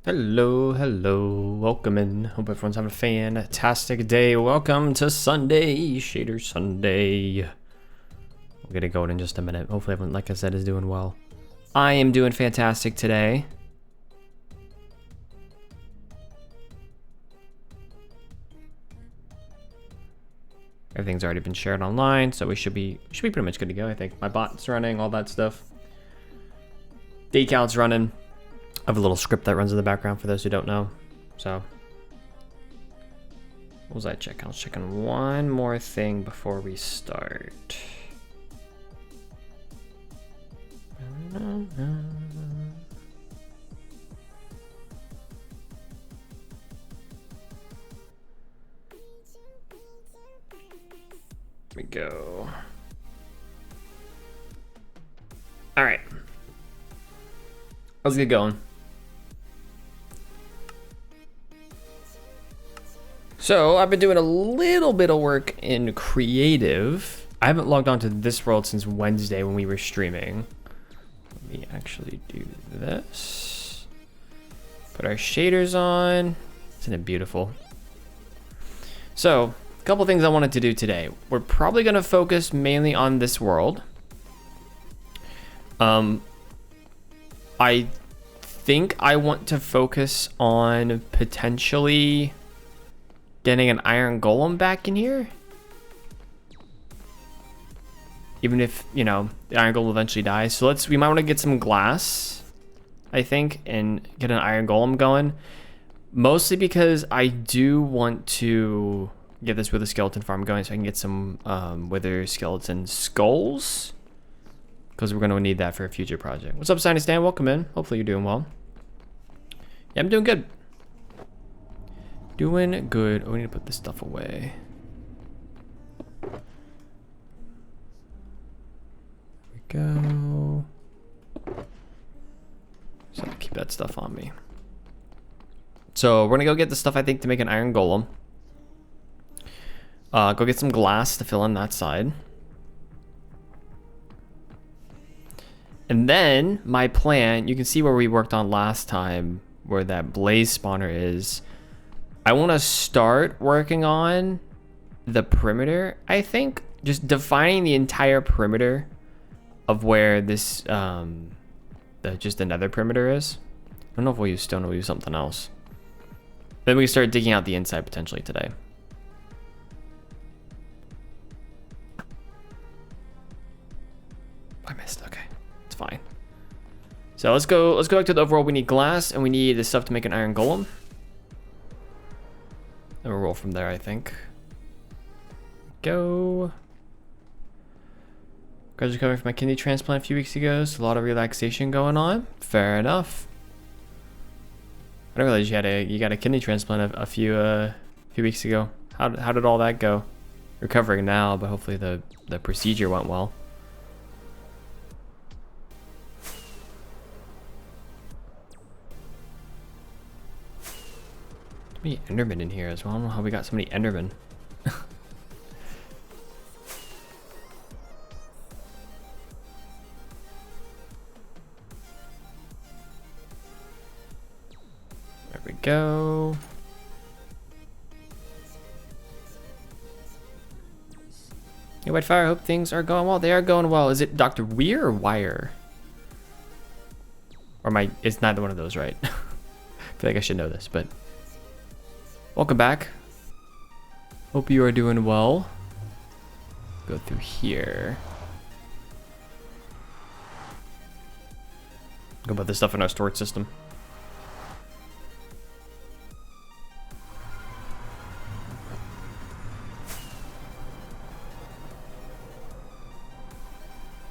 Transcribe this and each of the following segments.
Hello, welcome in. Hope everyone's having a fantastic day. Welcome to Sunday, Shader Sunday. We'll get it going in just a minute. Hopefully everyone, like I said, is doing well. I am doing fantastic today. Everything's already been shared online, so we should be pretty much good to go, I think. My bot's running, all that stuff. Day count's running. I have a little script that runs in the background for those who don't know. So, what was I checking? I was checking one more thing before we start. Here we go. All right. Let's get going. So I've been doing a little bit of work in creative. I haven't logged on to this world since Wednesday when we were streaming. Let me actually do this. Put our shaders on. Isn't it beautiful? So a couple things I wanted to do today. We're probably going to focus mainly on this world. I think I want to focus on potentially getting an iron golem back in here. Even if, you know, the iron golem eventually dies. So we might want to get some glass, I think, and get an iron golem going. Mostly because I do want to get this wither skeleton farm going so I can get some wither skeleton skulls. Because we're going to need that for a future project. What's up, Signy Stan? Welcome in. Hopefully you're doing well. Yeah, I'm doing good. Doing good. Oh, we need to put this stuff away. There we go. So I'll keep that stuff on me. So we're gonna go get the stuff I think to make an iron golem. Go get some glass to fill in that side. And then my plan, you can see where we worked on last time, where that blaze spawner is. I want to start working on the perimeter, I think. Just defining the entire perimeter of where this, just the nether perimeter is. I don't know if we'll use stone or we'll use something else. Then we can start digging out the inside potentially today. I missed, okay. It's fine. So let's go back to the overworld. We need glass and we need the stuff to make an iron golem. And we'll roll from there, I think. Go. Guys recovering from my kidney transplant a few weeks ago, so a lot of relaxation going on. Fair enough. I didn't realize you got a kidney transplant a few weeks ago. How did all that go? Recovering now, but hopefully the procedure went well. Too many Endermen in here as well. I don't know how we got so many Endermen. There we go. Hey, Whitefire, hope things are going well. They are going well. Is it Dr. Weir or Wire? Or it's neither one of those, right? I feel like I should know this, but welcome back. Hope you are doing well. Go through here. Go about this stuff in our storage system.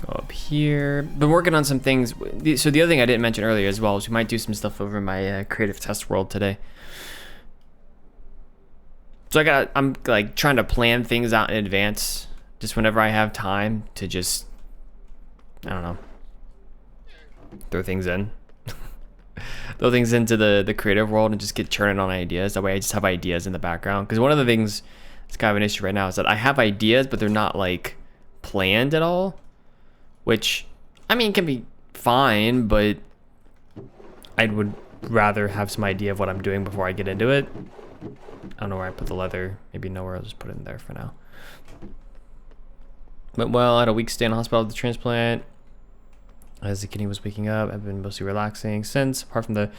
Go up here. Been working on some things. So the other thing I didn't mention earlier as well is we might do some stuff over my creative test world today. So I'm like trying to plan things out in advance, just whenever I have time to just, I don't know, throw things in. Throw things into the creative world and just get churning on ideas. That way I just have ideas in the background. Because one of the things that's kind of an issue right now is that I have ideas, but they're not like planned at all. Which, I mean, can be fine, but I would rather have some idea of what I'm doing before I get into it. I don't know where I put the leather. Maybe nowhere. I'll just put it in there for now. Went well. I had a week stay in the hospital with the transplant. As the kidney was waking up, I've been mostly relaxing since, apart from the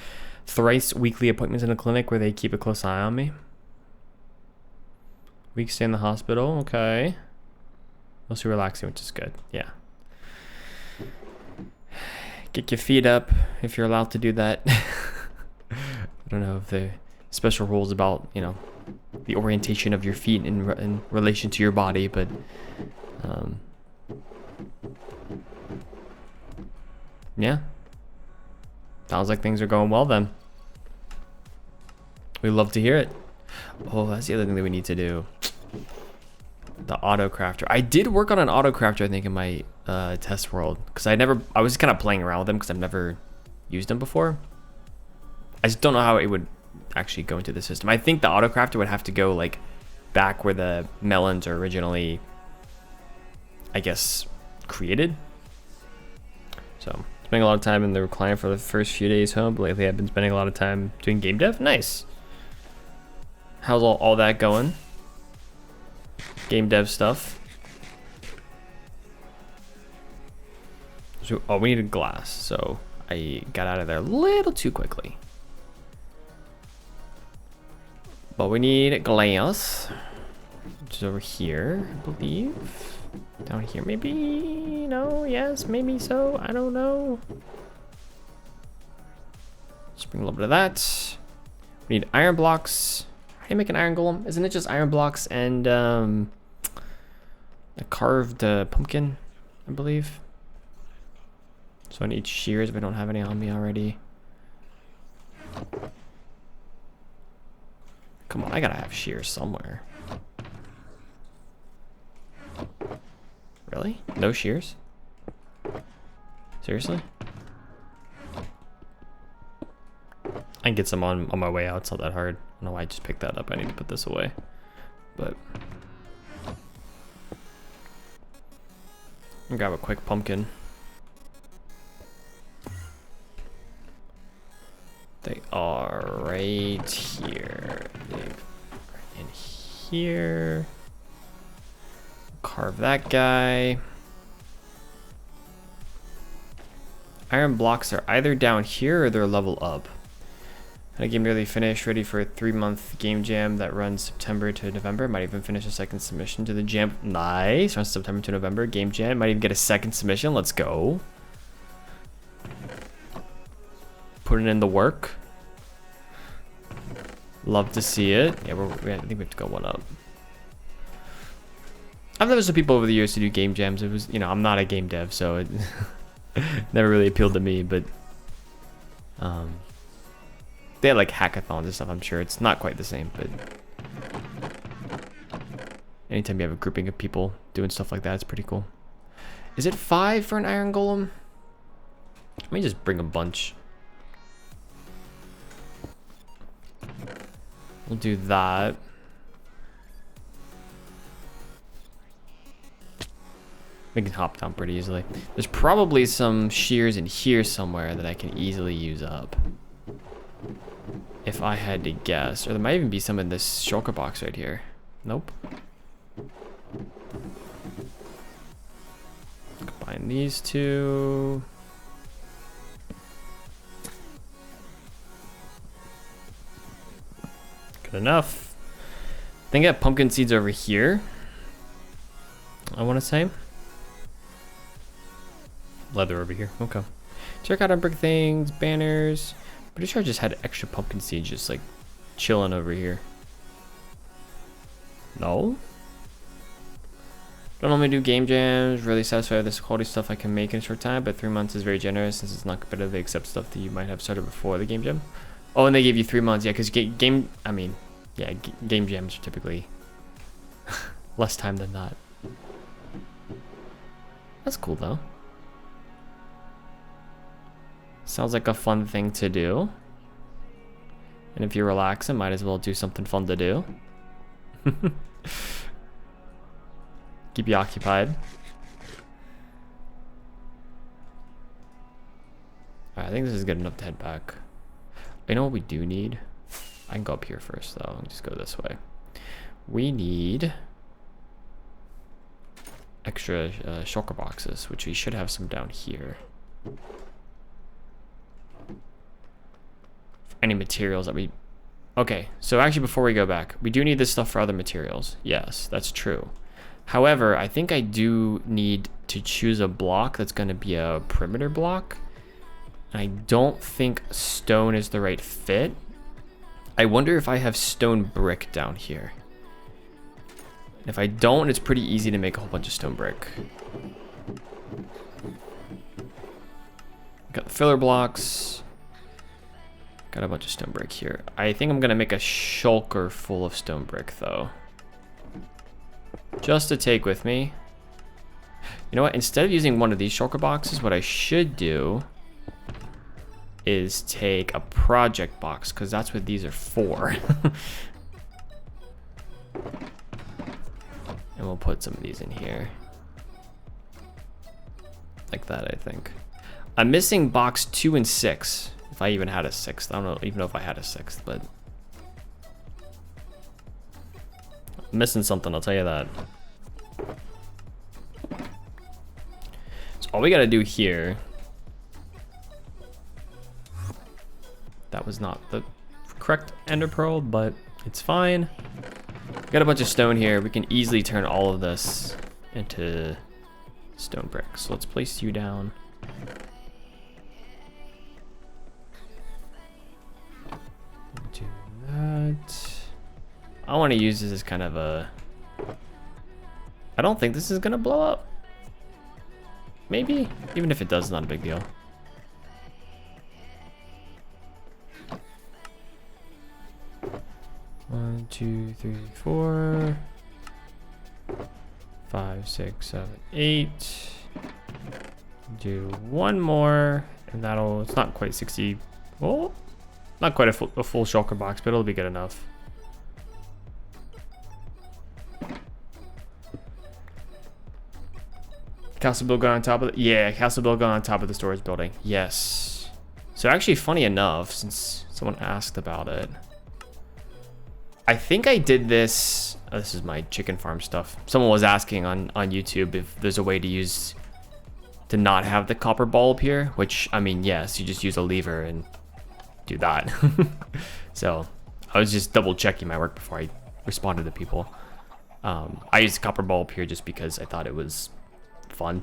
thrice weekly appointments in the clinic where they keep a close eye on me. Week stay in the hospital. Okay. Mostly relaxing, which is good. Yeah. Get your feet up if you're allowed to do that. I don't know if the special rules about, you know, the orientation of your feet in relation to your body, but yeah, sounds like things are going well then. We love to hear it. Oh, that's the other thing that we need to do. The auto crafter. I did work on an auto crafter, I think, in my test world, because I was kind of playing around with them because I've never used them before. I just don't know how it would actually go into the system. I think the auto crafter would have to go like back where the melons are originally, I guess, created. So spending a lot of time in the recliner for the first few days home, but lately I've been spending a lot of time doing game dev. Nice. How's all that going? Game dev stuff. So, oh, we needed glass, so I got out of there a little too quickly. But we need glass, which is over here, I believe. Down here, maybe? No, yes, maybe so. I don't know. Let's bring a little bit of that. We need iron blocks. How do you make an iron golem? Isn't it just iron blocks and a carved pumpkin, I believe? So I need shears if I don't have any on me already. Come on, I gotta have shears somewhere. Really? No shears? Seriously? I can get some on my way out. It's not that hard. I don't know why I just picked that up. I need to put this away. But I'll grab a quick pumpkin. They are right here. They're in here. Carve that guy. Iron blocks are either down here or they're level up. And a game nearly finished, ready for a 3-month game jam that runs September to November. Might even finish a second submission to the jam. Nice. Runs September to November. Game jam. Might even get a second submission. Let's go. Putting in the work. Love to see it. Yeah, I think we have to go one up. I've known some people over the years to do game jams. It was, you know, I'm not a game dev, so it never really appealed to me, but they had like hackathons and stuff. I'm sure it's not quite the same, but anytime you have a grouping of people doing stuff like that, it's pretty cool. Is it 5 for an iron golem? Let me just bring a bunch. We'll do that. We can hop down pretty easily. There's probably some shears in here somewhere that I can easily use up, if I had to guess. Or there might even be some in this shulker box right here. Nope. Combine these two. Good enough. I think I have pumpkin seeds over here, I want to say. Leather over here. Okay. Check out our brick things, banners. Pretty sure I just had extra pumpkin seeds just like chilling over here. No? Don't normally do game jams. Really satisfied with this quality stuff I can make in a short time, but 3 months is very generous since it's not competitive. They accept stuff that you might have started before the game jam. Oh, and they gave you 3 months. Yeah, because game jams are typically less time than that. That's cool though. Sounds like a fun thing to do. And if you're relaxing, might as well do something fun to do. Keep you occupied. Alright, I think this is good enough to head back. You know what we do need? I can go up here first though. I'll just go this way. We need extra shulker boxes, which we should have some down here. Any materials that we... Okay, so actually before we go back, we do need this stuff for other materials. Yes, that's true. However, I think I do need to choose a block that's going to be a perimeter block. And I don't think stone is the right fit. I wonder if I have stone brick down here. If I don't, it's pretty easy to make a whole bunch of stone brick. Got the filler blocks. Got a bunch of stone brick here. I think I'm gonna make a shulker full of stone brick though. Just to take with me. You know what? Instead of using one of these shulker boxes, what I should do is take a project box, because that's what these are for. And we'll put some of these in here. Like that, I think. I'm missing box 2 and 6. If I even had a 6th. I don't even know if I had a 6th, but I'm missing something, I'll tell you that. So all we gotta do here, that was not the correct ender pearl, but it's fine. Got a bunch of stone here. We can easily turn all of this into stone bricks. So let's place you down. Do that. I want to use this as kind of a... I don't think this is gonna blow up. Maybe? Even if it does, not a big deal. One, two, three, 4, 5, 6, 7, 8. Do one more, and that'll, it's not quite 60, well, not quite a full shulker box, but it'll be good enough. Castle build going on top of the, yeah, castle build going on top of the storage building. Yes. So actually, funny enough, since someone asked about it, I think I did this. Oh, this is my chicken farm stuff. Someone was asking on YouTube if there's a way to not have the copper bulb here, which, I mean, yes, you just use a lever and do that. So I was just double checking my work before I responded to people. I used copper bulb here just because I thought it was fun.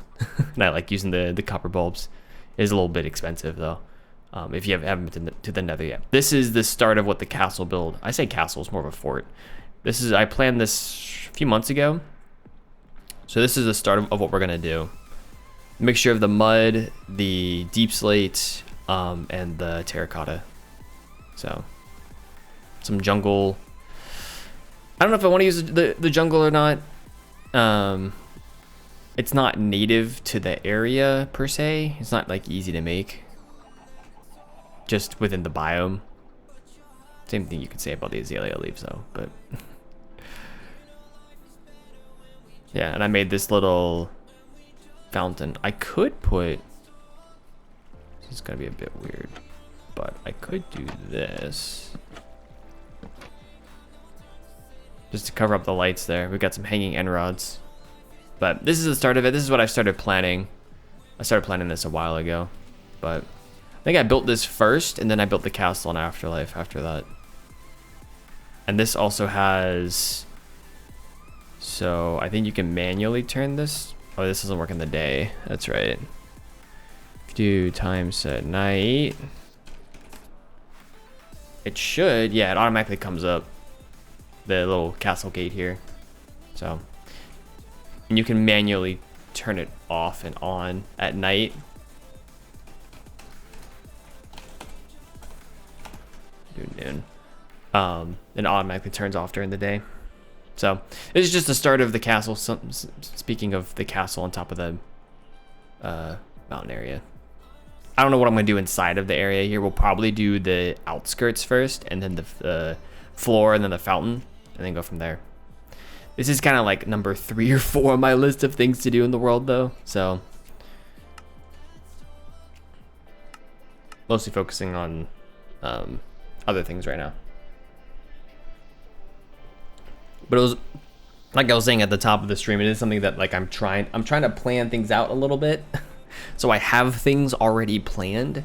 And I like using the copper bulbs. It is a little bit expensive though. If you haven't been to the Nether yet. This is the start of what the castle build. I say castle, it's more of a fort. This is, I planned this a few months ago. So this is the start of what we're gonna do. Mixture of the mud, the deep slate, and the terracotta. So, some jungle. I don't know if I want to use the jungle or not. It's not native to the area per se. It's not like easy to make. Just within the biome. Same thing you could say about the azalea leaves though, but yeah, and I made this little fountain. I could put, this is gonna be a bit weird, but I could do this just to cover up the lights there. We've got some hanging end rods, but this is the start of it. This is what I started planning. I started planning this a while ago, but I think I built this first, and then I built the castle and afterlife after that. And this also has, so I think you can manually turn this. Oh, this doesn't work in the day. That's right. If you do times at night, it should, yeah, it automatically comes up, the little castle gate here. So, and you can manually turn it off and on at night. Noon. It automatically turns off during the day. So this is just the start of the castle. Speaking of the castle on top of the mountain area, I don't know what I'm gonna do inside of the area here. We'll probably do the outskirts first, and then the floor, and then the fountain, and then go from there. This is kind of like number 3 or 4 on my list of things to do in the world, though. So mostly focusing on other things right now. But it was, like I was saying at the top of the stream, it is something that like I'm trying to plan things out a little bit. So I have things already planned,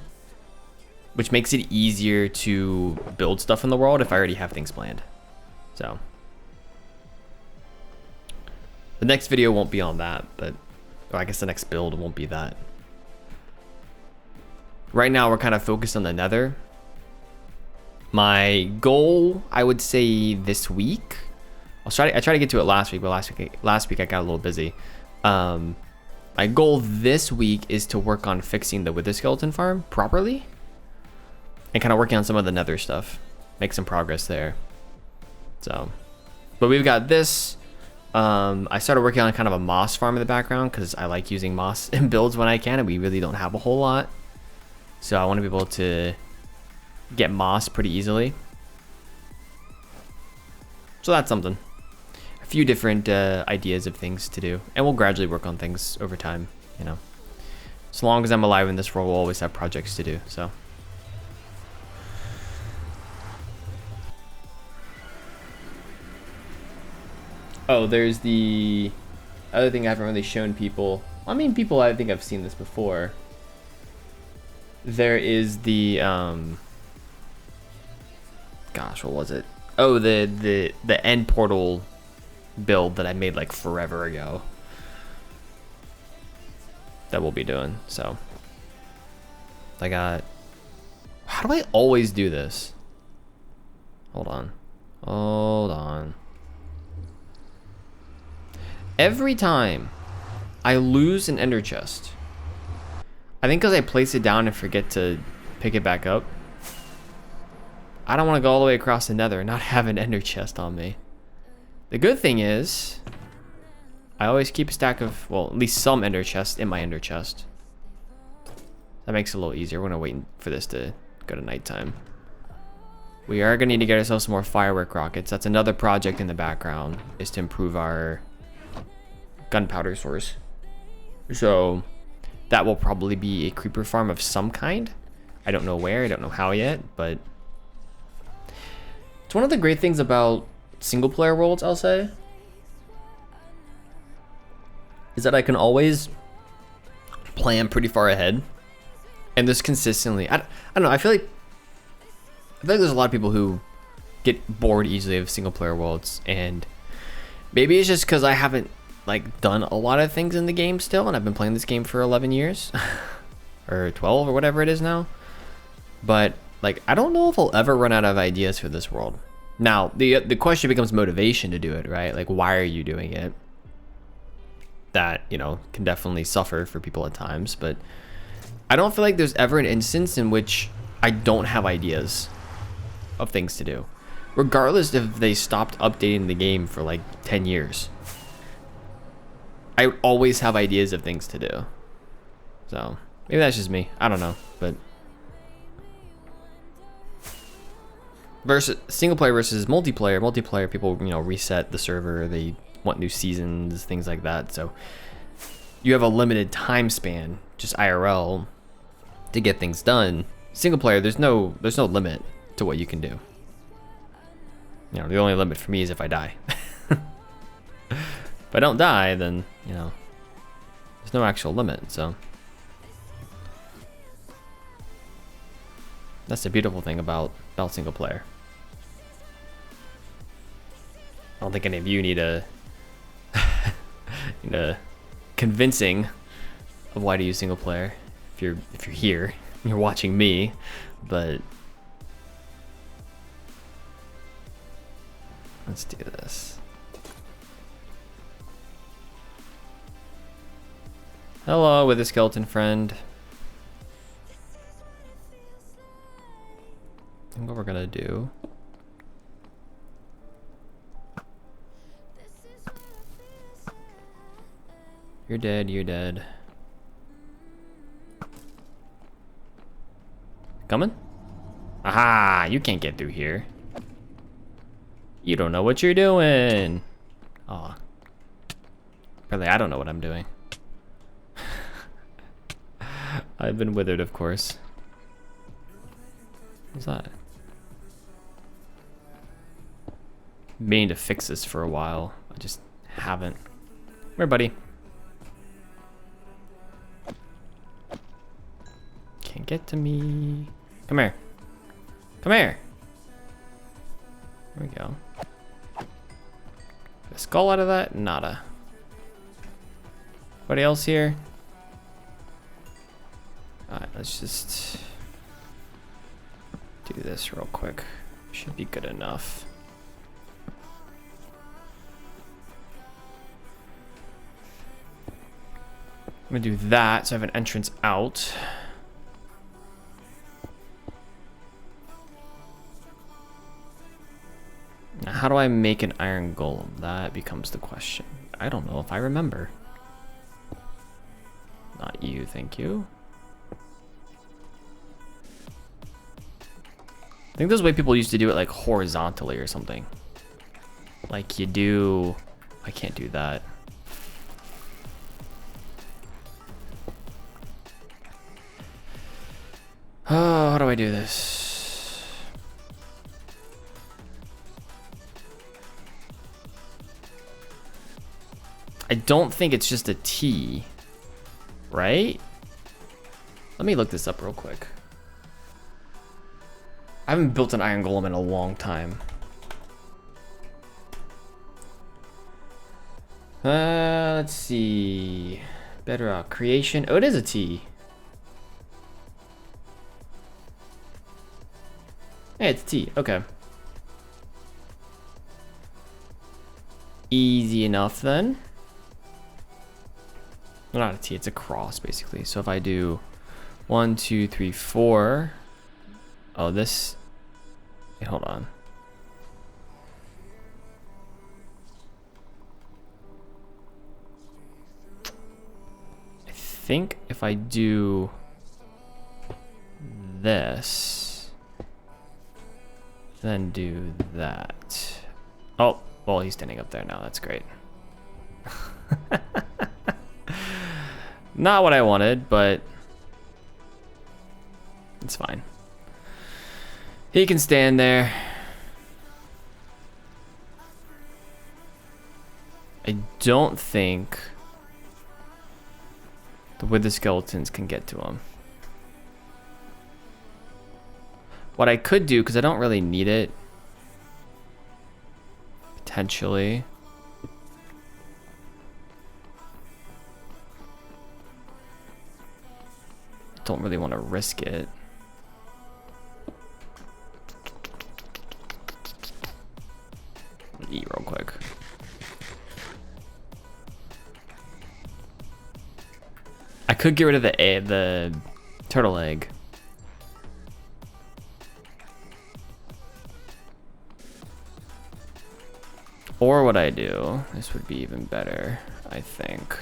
which makes it easier to build stuff in the world if I already have things planned. So the next video won't be on that, but, or I guess the next build won't be that. Right now we're kind of focused on the Nether. My goal, I would say this week, I tried to get to it last week, but last week I got a little busy. My goal this week is to work on fixing the wither skeleton farm properly, and kind of working on some of the Nether stuff, make some progress there. So, but we've got this. I started working on kind of a moss farm in the background because I like using moss in builds when I can, and we really don't have a whole lot. So I want to be able to get moss pretty easily. So that's something. A few different ideas of things to do, and we'll gradually work on things over time, you know. As long as I'm alive in this world, we'll always have projects to do, so. Oh, there's the other thing I haven't really shown people I mean, people, I think I've seen this before. There is the gosh, what was it? Oh, the end portal build that I made like forever ago. That we'll be doing. So I got. How do I always do this? Hold on. Hold on. Every time I lose an ender chest, I think because I place it down and forget to pick it back up, I don't want to go all the way across the nether and not have an ender chest on me. The good thing is, I always keep a stack of, well, at least some ender chests in my ender chest. That makes it a little easier. We're going to wait for this to go to nighttime. We are going to need to get ourselves some more firework rockets. That's another project in the background, is to improve our gunpowder source. So that will probably be a creeper farm of some kind. I don't know where, I don't know how yet, but it's one of the great things about single player worlds, I'll say, is that I can always plan pretty far ahead. And this consistently, I don't know, I feel like there's a lot of people who get bored easily of single player worlds, and maybe it's just because I haven't like done a lot of things in the game still, and I've been playing this game for 11 years or 12 or whatever it is now. But like, I don't know if I'll ever run out of ideas for this world. Now the question becomes motivation to do it, right? Like, why are you doing it? That, you know, can definitely suffer for people at times, but I don't feel like there's ever an instance in which I don't have ideas of things to do, regardless if they stopped updating the game for like 10 years. I always have ideas of things to do. So maybe that's just me, I don't know. But versus single player versus multiplayer, people, you know, reset the server, they want new seasons, things like that. So you have a limited time span, just IRL, to get things done. Single player, there's no limit to what you can do. You know, the only limit for me is if I die. If I don't die, then, you know, there's no actual limit. So that's the beautiful thing about single player. I don't think any of you need a convincing of why to use single player if you're here, you're watching me. But let's do this. Hello, with a skeleton friend. I think what we're gonna do. You're dead, you're dead. Coming? Aha, you can't get through here. You don't know what you're doing. Aw. Apparently I don't know what I'm doing. I've been withered, of course. What's that? Meaning to fix this for a while. I just haven't. Come here, buddy. Can't get to me. Come here. Come here. There we go. Get a skull out of that? Nada. Anybody else here? Alright, let's just do this real quick. Should be good enough. I'm gonna do that so I have an entrance out. Now, how do I make an iron golem? That becomes the question. I don't know if I remember. Not you, thank you. I think there's a way people used to do it, like horizontally or something. Like you do, I can't do that. Oh, how do I do this? I don't think it's just a T. right? Let me look this up real quick. I haven't built an iron golem in a long time. Let's see. Bedrock creation. Oh, it is a T. Hey, it's a T. Okay. Easy enough then. Well, not a T, it's a cross basically. So if I do 1, 2, 3, 4. Oh, this. Wait, hold on. I think if I do this, then do that. Oh, well, he's standing up there now. That's great. Not what I wanted, but it's fine. He can stand there. I don't think the wither skeletons can get to him. What I could do, because I don't really need it, potentially. Don't really want to risk it. Eat real quick. I could get rid of the turtle egg. Or what I do, this would be even better, I think.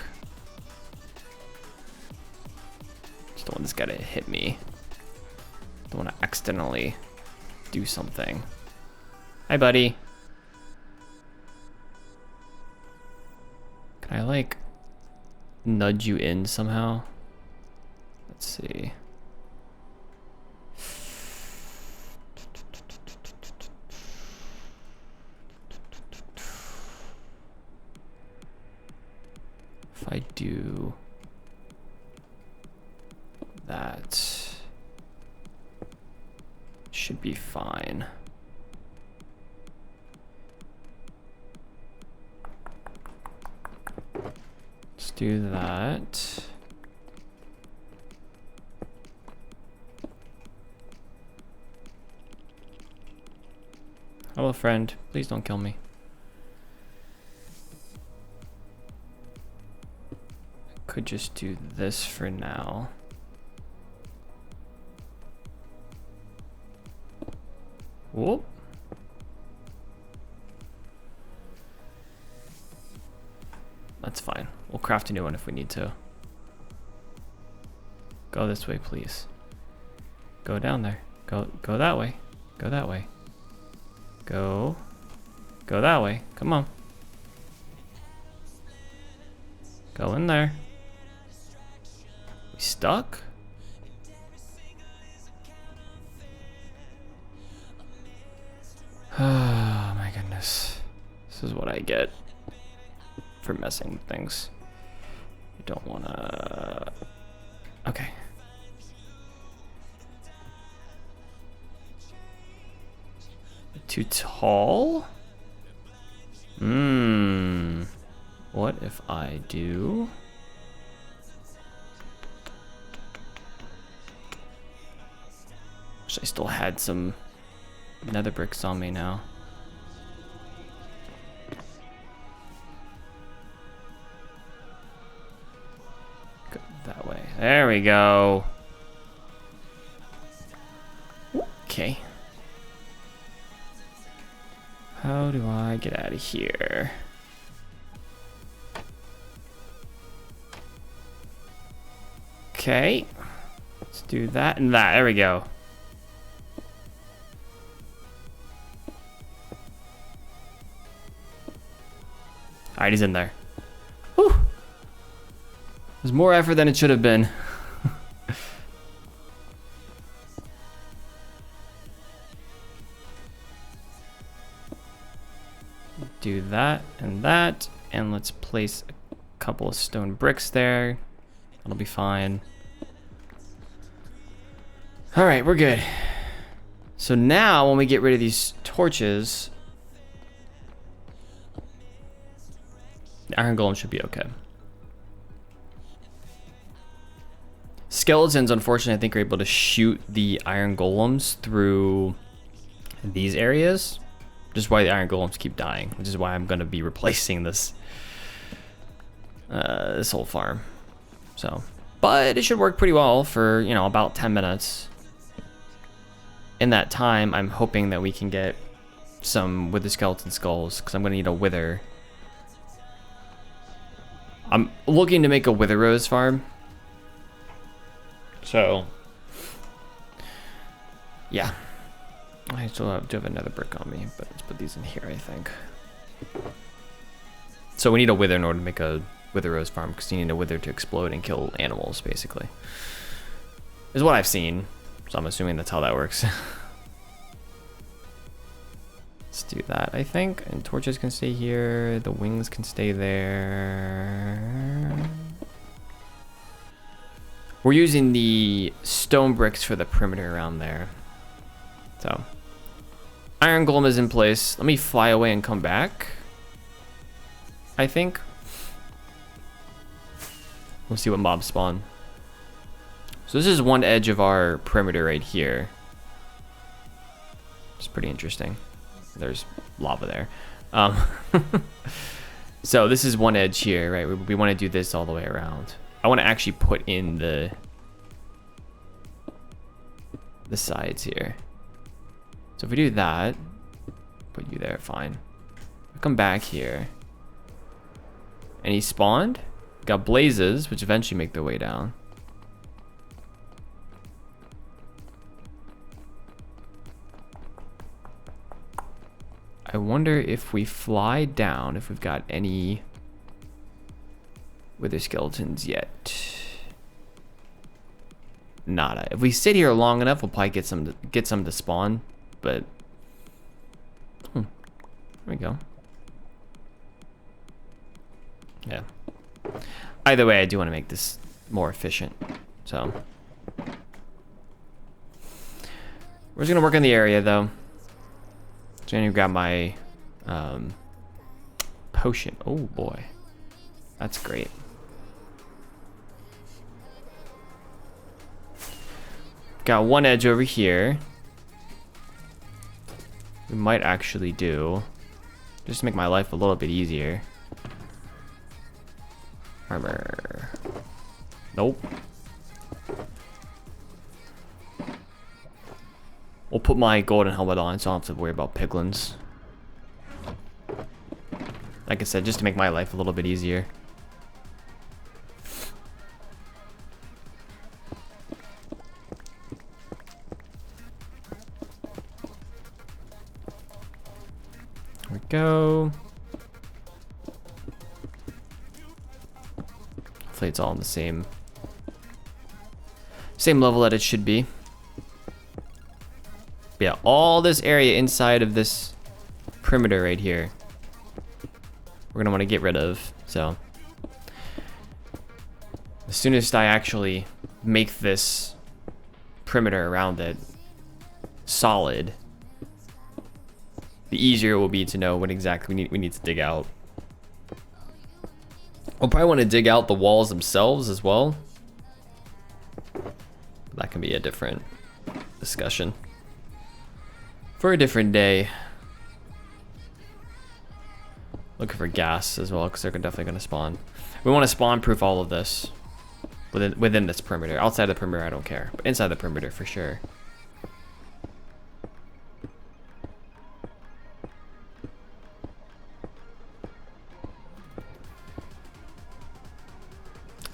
Just don't want this guy to hit me. Don't want to accidentally do something. Hi, buddy. Can I like nudge you in somehow? Let's see. If I do that, should be fine. Let's do that. Hello, friend. Please don't kill me. I could just do this for now. Whoop. That's fine. We'll craft a new one if we need to. Go this way, please. Go down there. Go that way. Go that way. Go that way. Come on. Go in there. We stuck? Oh my goodness. This is what I get for messing with things. You don't wanna... Okay. Too tall? What if I do... Wish I still had some nether bricks on me now. Go that way. There we go. Okay. How do I get out of here? Okay. Let's do that and that. There we go. Alright, he's in there. Whew. There's more effort than it should have been. Do that, and let's place a couple of stone bricks there. That'll be fine. All right, we're good. So now when we get rid of these torches, the iron golem should be okay. Skeletons, unfortunately, I think are able to shoot the iron golems through these areas. Just why the iron golems keep dying, which is why I'm going to be replacing this this whole farm. So, but it should work pretty well for, you know, about 10 minutes. In that time, I'm hoping that we can get some wither skeleton skulls, because I'm going to need a wither. I'm looking to make a wither rose farm. So, yeah. I still do have another brick on me, but let's put these in here, I think. So we need a wither in order to make a wither rose farm, because you need a wither to explode and kill animals, basically. Is what I've seen, so I'm assuming that's how that works. Let's do that, I think. And torches can stay here. The wings can stay there. We're using the stone bricks for the perimeter around there. So, iron golem is in place. Let me fly away and come back, I think. We'll see what mobs spawn. So this is one edge of our perimeter right here. It's pretty interesting. There's lava there. So this is one edge here, right? We want to do this all the way around. I want to actually put in the sides here. So if we do that, put you there, fine. I'll come back here. And he spawned. Got blazes, which eventually make their way down. I wonder if we fly down, if we've got any wither skeletons yet. Nada. If we sit here long enough, we'll probably get some to spawn. But there we go. Yeah. Either way, I do want to make this more efficient. So we're just gonna work in the area though. So I'm gonna grab my potion. Oh boy, that's great. Got one edge over here. We might actually do, just to make my life a little bit easier. Armor. Nope. We'll put my golden helmet on so I don't have to worry about piglins. Like I said, just to make my life a little bit easier. There we go. Hopefully it's all in the same level that it should be. But yeah, all this area inside of this perimeter right here, we're gonna want to get rid of. So as soon as I actually make this perimeter around it solid, the easier it will be to know what exactly we need to dig out. We'll probably want to dig out the walls themselves as well. That can be a different discussion for a different day. Looking for gas as well, because they're definitely going to spawn. We want to spawn proof all of this within this perimeter. Outside the perimeter, I don't care, but inside the perimeter for sure.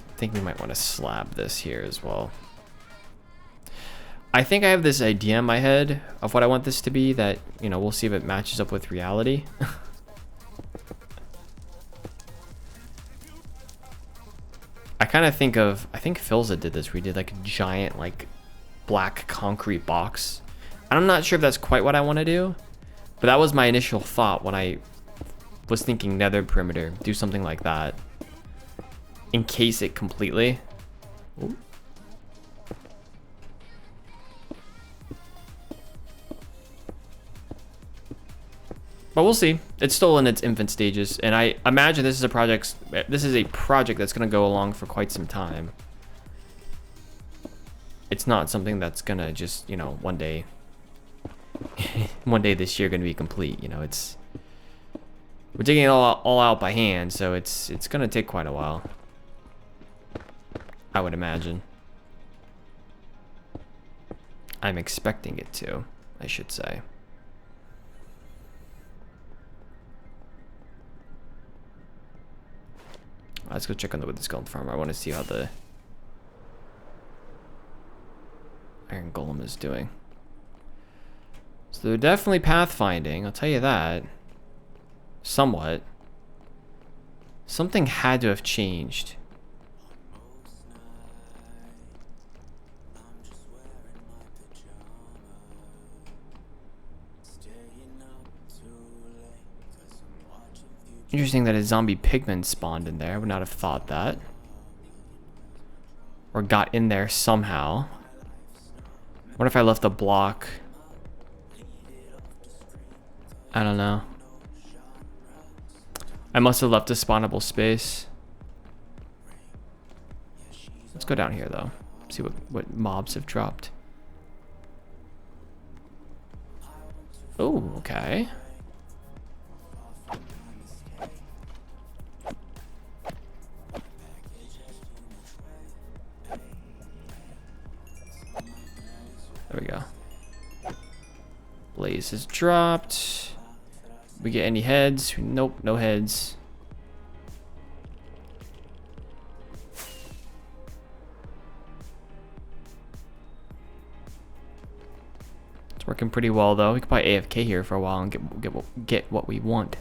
I think we might want to slab this here as well. I think I have this idea in my head of what I want this to be that, you know, we'll see if it matches up with reality. I kind of think of, I think Philza did this. We did like a giant like black concrete box. And I'm not sure if that's quite what I want to do, but that was my initial thought when I was thinking nether perimeter, do something like that. Encase it completely. Ooh. But we'll see. It's still in its infant stages, and I imagine this is a project. This is a project that's going to go along for quite some time. It's not something that's gonna just, you know, one day this year gonna be complete. You know, we're digging it all out by hand, so it's gonna take quite a while, I would imagine. I'm expecting it to, I should say. Let's go check on the Wither Skeleton Farm. I want to see how the Iron Golem is doing. So they're definitely pathfinding, I'll tell you that. Somewhat. Something had to have changed. Interesting that a zombie pigman spawned in there. I would not have thought that. Or got in there somehow. What if I left a block? I don't know. I must have left a spawnable space. Let's go down here though. See what mobs have dropped. Oh, okay. There we go. Blaze has dropped. We get any heads? Nope, no heads. It's working pretty well though. We could probably AFK here for a while and get what we want.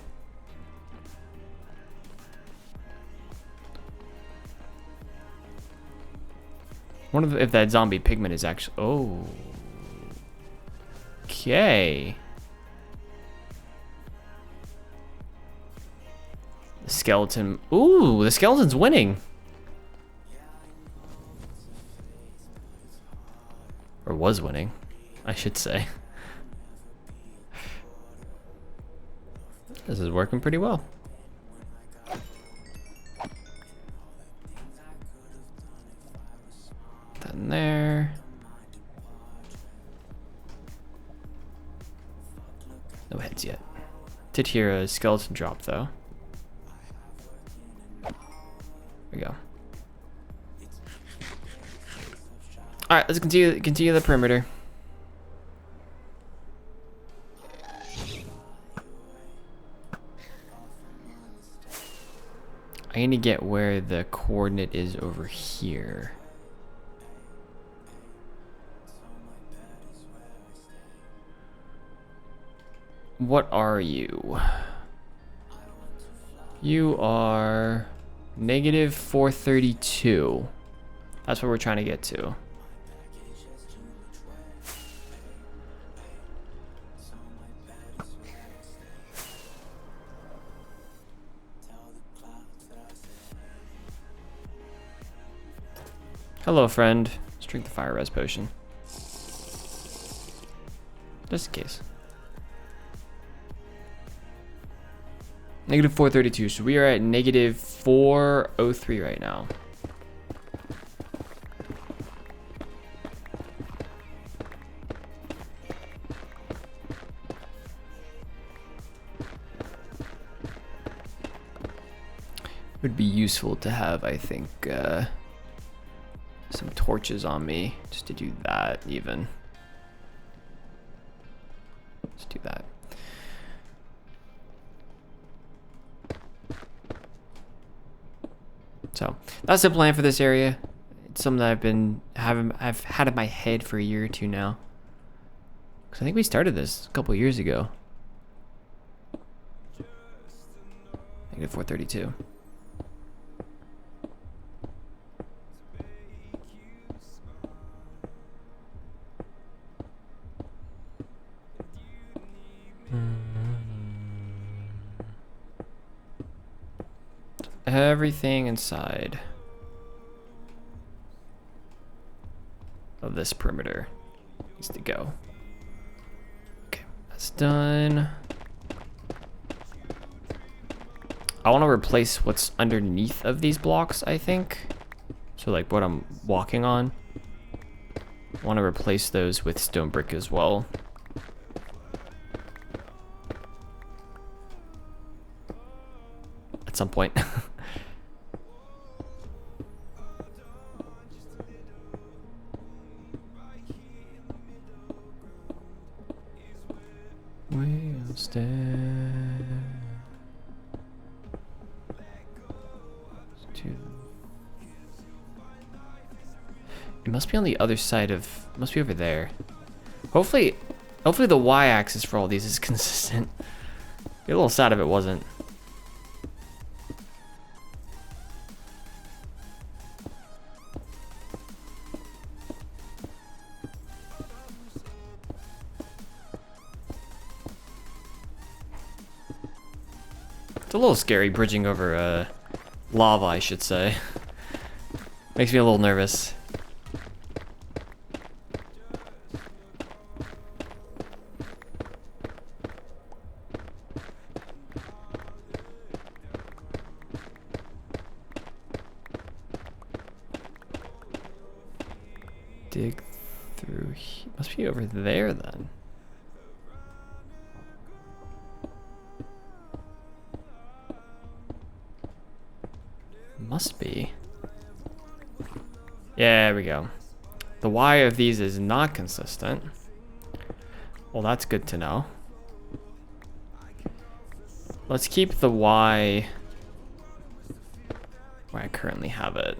Wonder if that zombie pigman is actually. Oh. Okay. The skeleton. Ooh, the skeleton's winning. Or was winning, I should say. This is working pretty well. Then there. No heads yet. Did hear a skeleton drop though. There we go. All right, let's continue the perimeter. I need to get where the coordinate is over here. What are you? You are negative 432. That's what we're trying to get to. Hello, friend. Let's drink the fire res potion. Just in case. Negative 432. So we are at negative 403 right now. Would be useful to have, I think, some torches on me just to do that even. Let's do that. So that's the plan for this area. It's something that I've had in my head for a year or two now. Cause I think we started this a couple years ago. Negative 432. Everything inside. of this perimeter needs to go. Okay, that's done. I want to replace what's underneath of these blocks, I think. So like what I'm walking on. I want to replace those with stone brick as well. At some point. We'll stand. It must be on the other side of, must be over there. Hopefully the y-axis for all these is consistent. Be a little sad if it wasn't. It's a little scary bridging over lava, I should say. Makes me a little nervous. Dig through here. Must be over there then. Must be. Yeah, there we go. The Y of these is not consistent. Well, that's good to know. Let's keep the Y where I currently have it.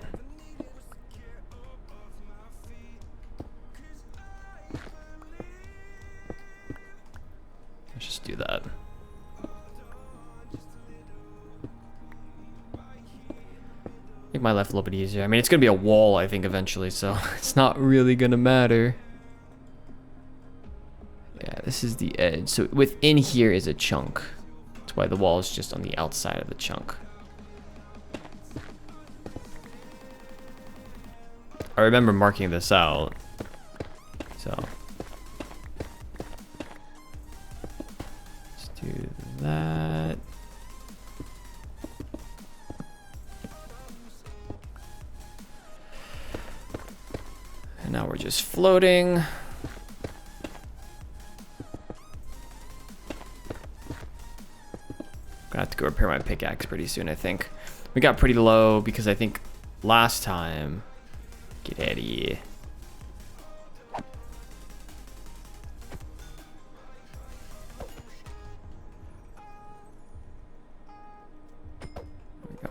Let's just do that. Make my life a little bit easier. I mean, it's gonna be a wall, I think, eventually, so it's not really gonna matter. Yeah, this is the edge. So within here is a chunk. That's why the wall is just on the outside of the chunk. I remember marking this out. So let's do that. And now we're just floating. Gonna have to go repair my pickaxe pretty soon, I think. We got pretty low because I think last time... Get out of here. There we go.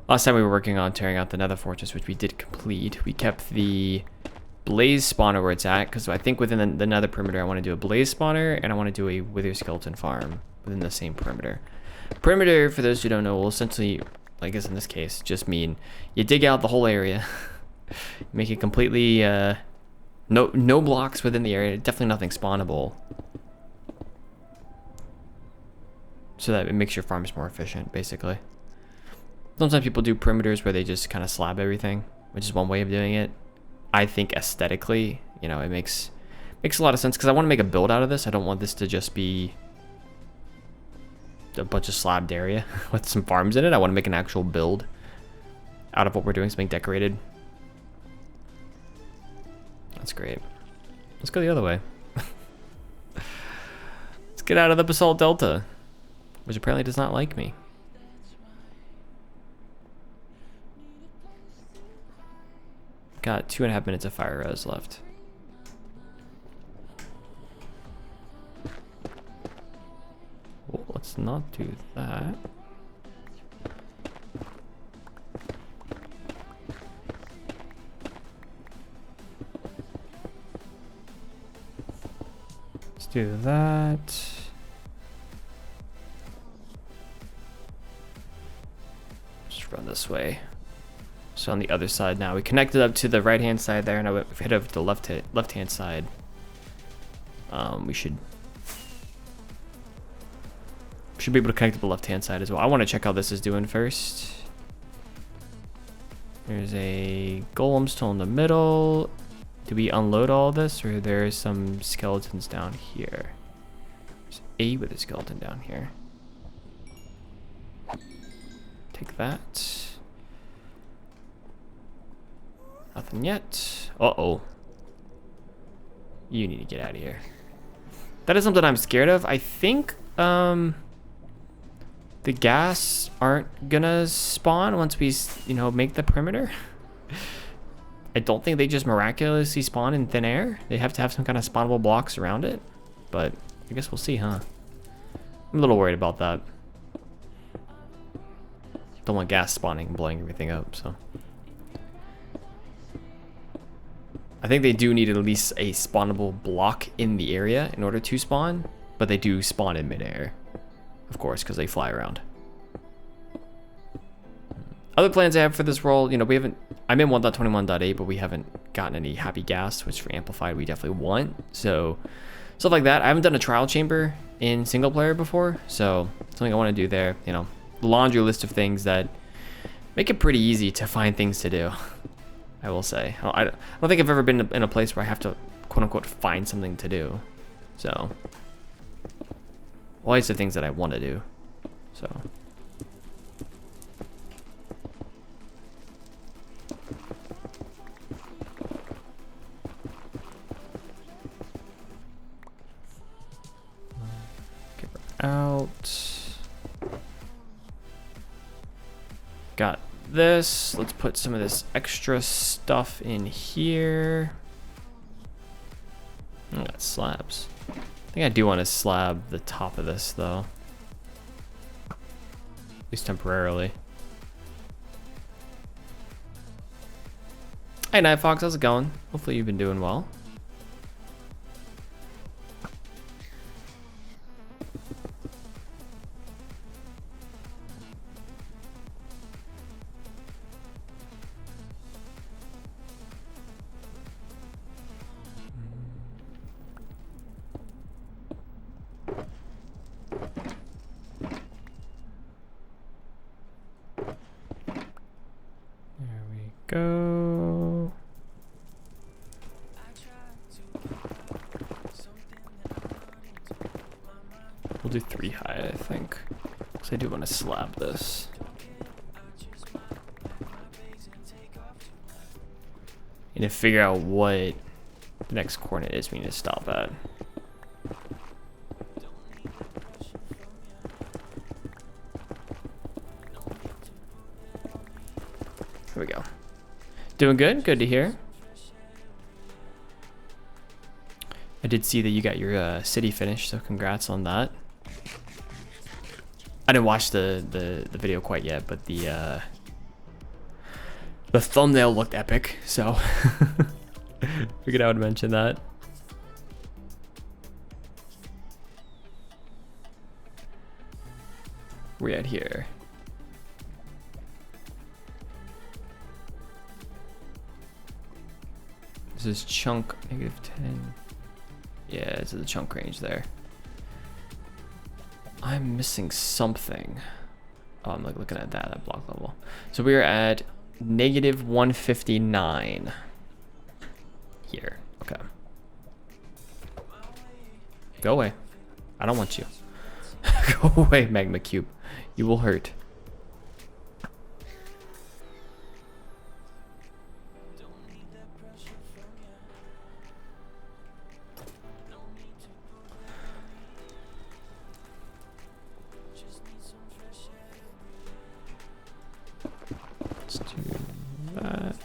Last time we were working on tearing out the Nether fortress, which we did complete. We kept the blaze spawner where it's at, because I think within the Nether perimeter I want to do a blaze spawner and I want to do a wither skeleton farm within the same perimeter. Perimeter, for those who don't know, will essentially, I guess in this case, just mean you dig out the whole area. Make it completely no blocks within the area, definitely nothing spawnable, so that it makes your farms more efficient, basically. Sometimes people do perimeters where they just kind of slab everything, which is one way of doing it. I think aesthetically, you know, it makes a lot of sense, because I want to make a build out of this. I don't want this to just be a bunch of slabbed area with some farms in it. I want to make an actual build out of what we're doing, something decorated. That's great. Let's go the other way. Let's get out of the Basalt Delta, which apparently does not like me. Got 2.5 minutes of fire res left. Well, let's not do that. Do that. Just run this way. So on the other side now, we connected up to the right hand side there, and I head over to the left hand side. We should be able to connect to the left hand side as well. I want to check how this is doing first. There's a golem still in the middle. Do we unload all this, or there's some skeletons down here? There's a with a skeleton down here. Take that. Nothing yet. Uh-oh. You need to get out of here. That is something I'm scared of. I think the ghast aren't gonna spawn once we, you know, make the perimeter. I don't think they just miraculously spawn in thin air. They have to have some kind of spawnable blocks around it. But I guess we'll see, huh? I'm a little worried about that. Don't want ghast spawning and blowing everything up, so. I think they do need at least a spawnable block in the area in order to spawn, but they do spawn in midair, of course, because they fly around. Other plans I have for this world, you know, we haven't, I'm in 1.21.8, but we haven't gotten any happy ghast, which for Amplified we definitely want. So stuff like that. I haven't done a trial chamber in single player before, so something I want to do there, you know, laundry list of things that make it pretty easy to find things to do. I will say. I don't think I've ever been in a place where I have to, quote unquote, find something to do. So, always the things that I want to do. So. Get her out. Got this. Let's put some of this extra stuff in here. Oh, got slabs. I think I do want to slab the top of this though. At least temporarily. Hey Night Fox, how's it going? Hopefully you've been doing well. Go. We'll do 3 high, I think, because I do want to slab this. Need to figure out what the next coordinate is we need to stop at. Here we go. Doing good? Good to hear. I did see that you got your city finished, so congrats on that. I didn't watch the video quite yet, but the thumbnail looked epic, so figured I would mention that. Where we at here? This is chunk -10. Yeah, it's the chunk range there. I'm missing something. Oh, I'm like looking at that block level. So we are at -159 here. Okay. Go away. I don't want you. Go away, Magma Cube. You will hurt. Let's do that.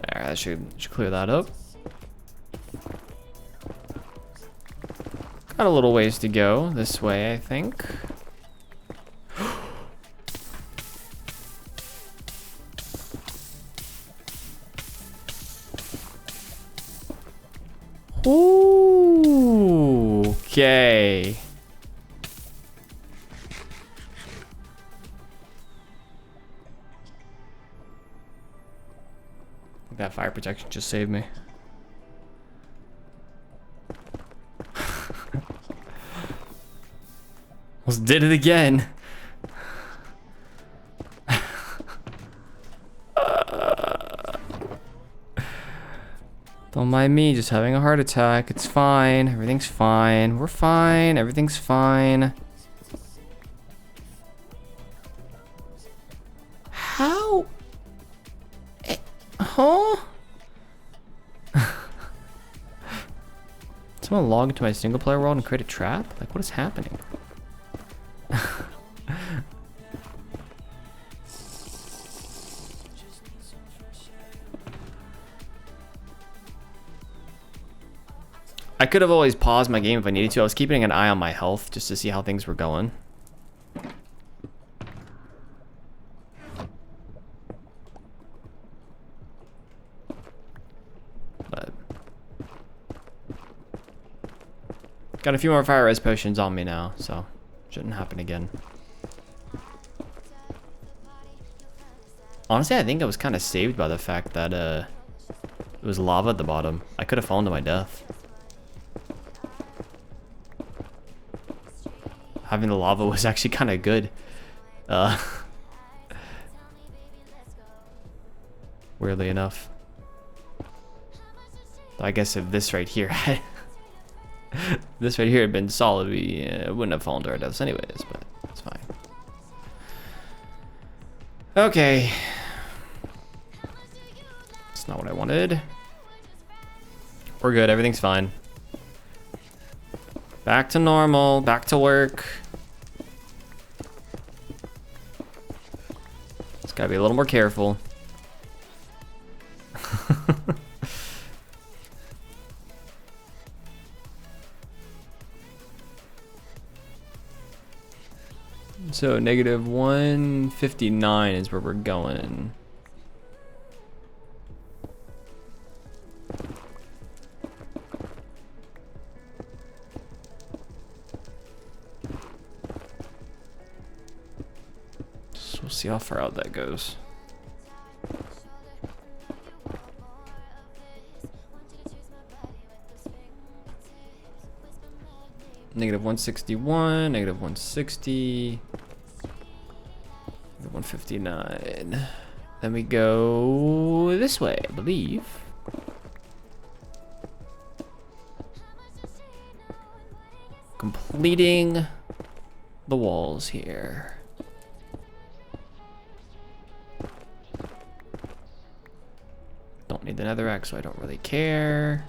There, that should clear that up. Got a little ways to go this way, I think. Ooh, okay. That fire protection just saved me. Almost did it again. Don't mind me just having a heart attack. It's fine. Everything's fine. We're fine. Everything's fine. How? Huh? Someone log into my single player world and create a trap? Like, what is happening? I could have always paused my game if I needed to. I was keeping an eye on my health just to see how things were going. But got a few more fire res potions on me now, so shouldn't happen again. Honestly, I think I was kind of saved by the fact that it was lava at the bottom. I could have fallen to my death. Having the lava was actually kind of good. Weirdly enough. I guess if this right here had this right here had been solid, we wouldn't have fallen to our deaths anyways, but it's fine. Okay. That's not what I wanted. We're good, everything's fine. Back to normal, back to work. Just gotta be a little more careful. So negative 159 is where we're going. So we'll see how far out that goes. Negative 161, negative 160, negative 159. Then we go this way, I believe. Completing the walls here. Don't need the nether axe, so I don't really care.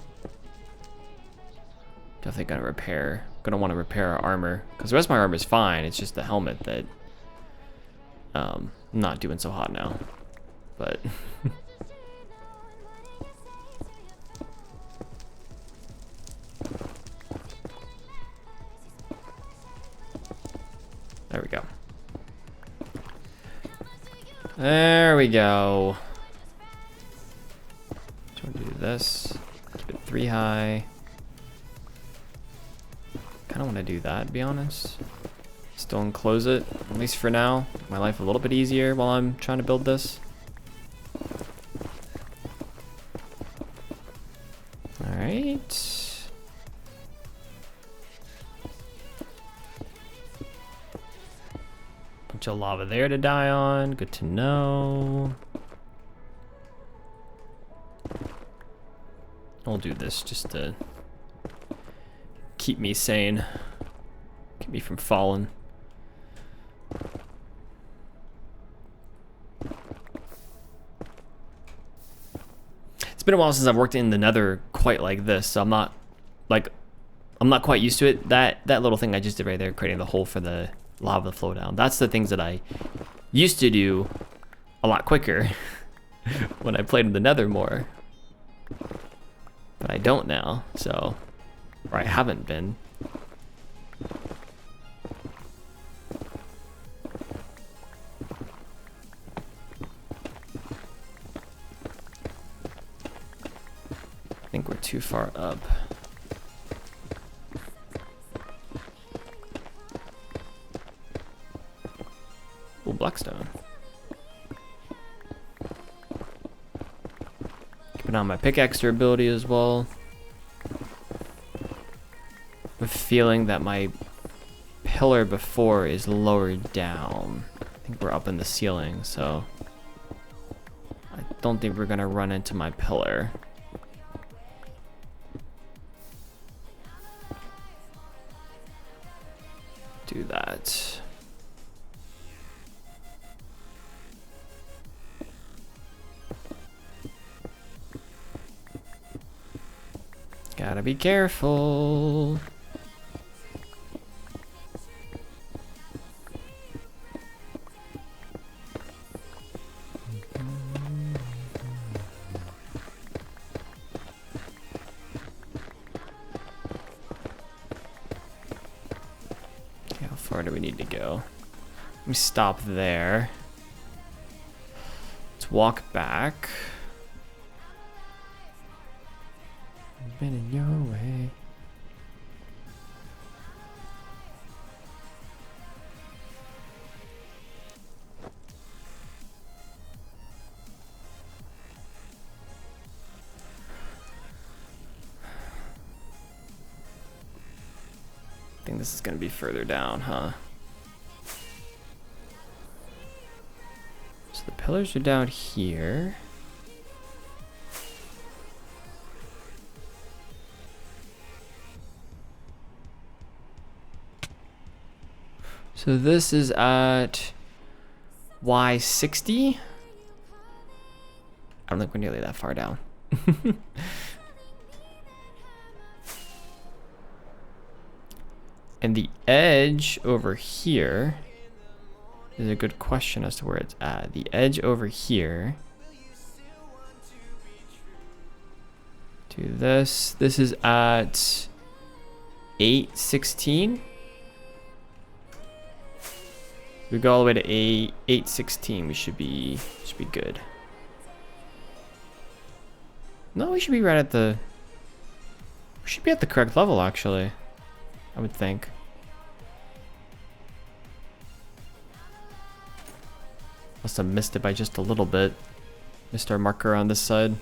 Definitely gonna want to repair our armor, because the rest of my armor is fine. It's just the helmet that I'm not doing so hot now. But there we go. There we go. So we'll do this. Keep it 3 high. I don't want to do that, to be honest. Still enclose it, at least for now. Make my life a little bit easier while I'm trying to build this. Alright. Bunch of lava there to die on. Good to know. I'll do this just to keep me sane, keep me from falling. It's been a while since I've worked in the nether quite like this, so I'm not quite used to it. That little thing I just did right there, creating the hole for the lava to flow down, that's the things that I used to do a lot quicker when I played in the nether more, but I don't now, so. Or I haven't been. I think we're too far up. Ooh, blackstone. Keeping on my pickaxe durability as well. A feeling that my pillar before is lowered down. I think we're up in the ceiling, so I don't think we're gonna run into my pillar. do that. Gotta be careful. How far do we need to go? Let me stop there. Let's walk back. Been in your way. I think this is gonna be further down, huh? So the pillars are down here. So this is at Y60. I don't think we're nearly that far down. And the edge over here is a good question as to where it's at. The edge over here to this is at 816. We go all the way to 816. We should be good. No, we should be right at the. We should be at the correct level, actually. I would think. Must have missed it by just a little bit. Missed our marker on this side.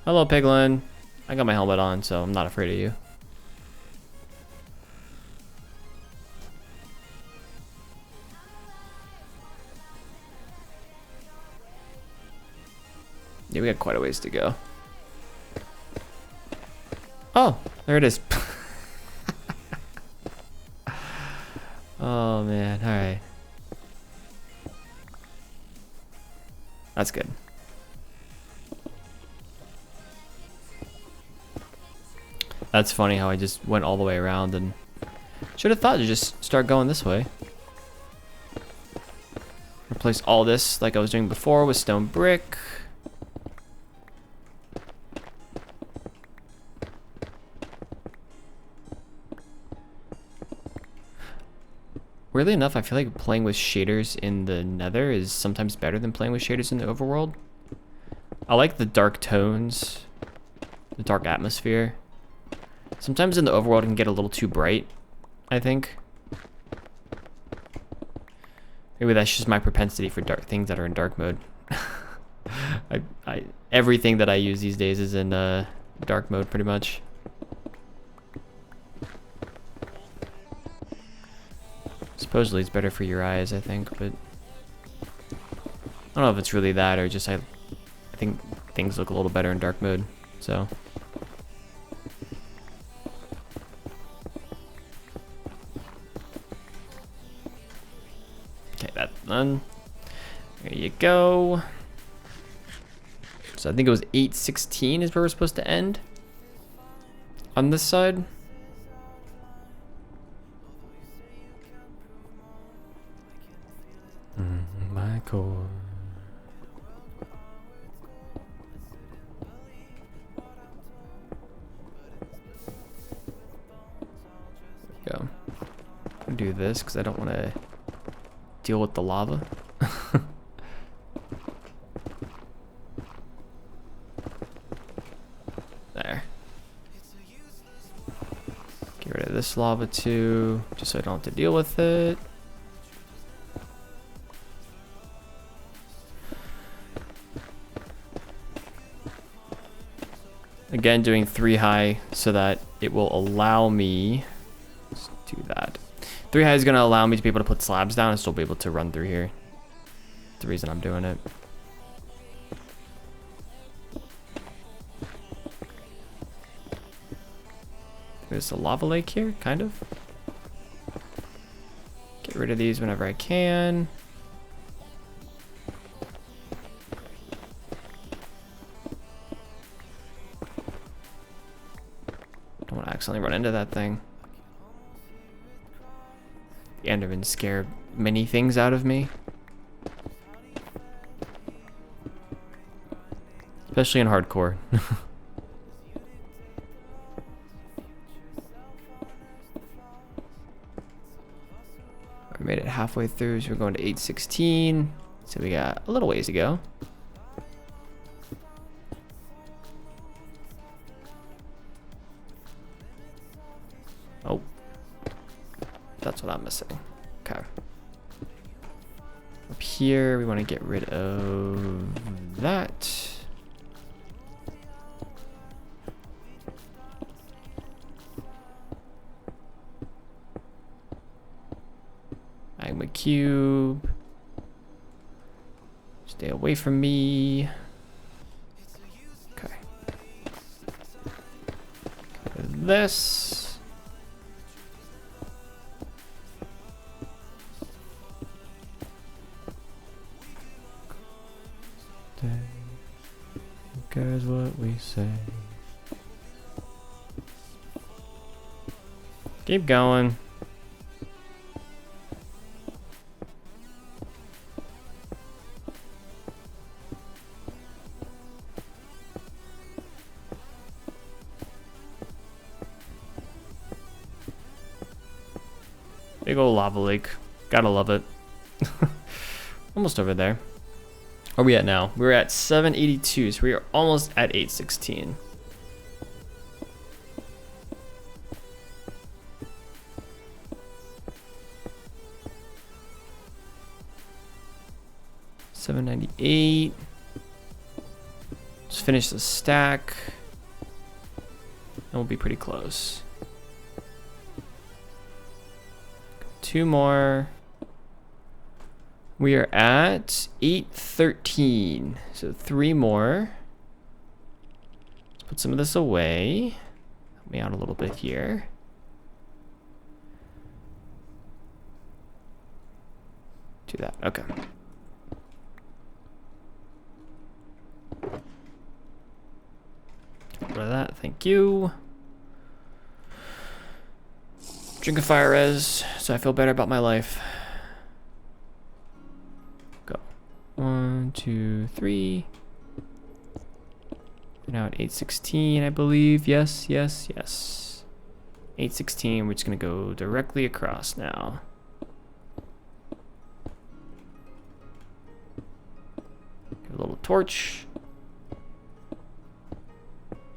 Hello, Piglin. I got my helmet on, so I'm not afraid of you. Yeah, we got quite a ways to go. Oh, there it is. Oh man, alright. That's good. That's funny how I just went all the way around and should have thought to just start going this way. Replace all this like I was doing before with stone brick. Weirdly enough, I feel like playing with shaders in the Nether is sometimes better than playing with shaders in the overworld. I like the dark tones, the dark atmosphere. Sometimes in the overworld it can get a little too bright, I think. Maybe that's just my propensity for dark things that are in dark mode. Everything that I use these days is in dark mode pretty much. Supposedly it's better for your eyes, I think, but I don't know if it's really that or just I think things look a little better in dark mode, so. Okay, that's done. There you go. So I think it was 816 is where we're supposed to end on this side. My core. Go. I'll do this because I don't want to deal with the lava. There. Get rid of this lava too, just so I don't have to deal with it. Again, doing 3 high so that it will allow me. Let's do that. 3 high is going to allow me to be able to put slabs down and still be able to run through here. That's the reason I'm doing it. There's a lava lake here, kind of. Get rid of these whenever I can. Don't want to accidentally run into that thing. The Endermen scare many things out of me. Especially in hardcore. We made it halfway through, so we're going to 8:16. So we got a little ways to go. Oh, that's what I'm missing. Okay. Up here, we want to get rid of that. Magma cube. Stay away from me. Okay. This. Who cares what we say? Keep going. Big old lava lake. Gotta love it. Almost over there. Where are we at now? We're at 782, so we are almost at 8:16. $798. Let's finish the stack. And we'll be pretty close. Two more. We are at 8:13. So 3 more. Let's put some of this away. Help me out a little bit here. Do that. Okay. Get rid of that. Thank you. Drink a fire res, so I feel better about my life. Go. 1, 2, 3. We're now at 8:16, I believe. Yes, yes, yes. 8:16, we're just gonna go directly across now. Get a little torch.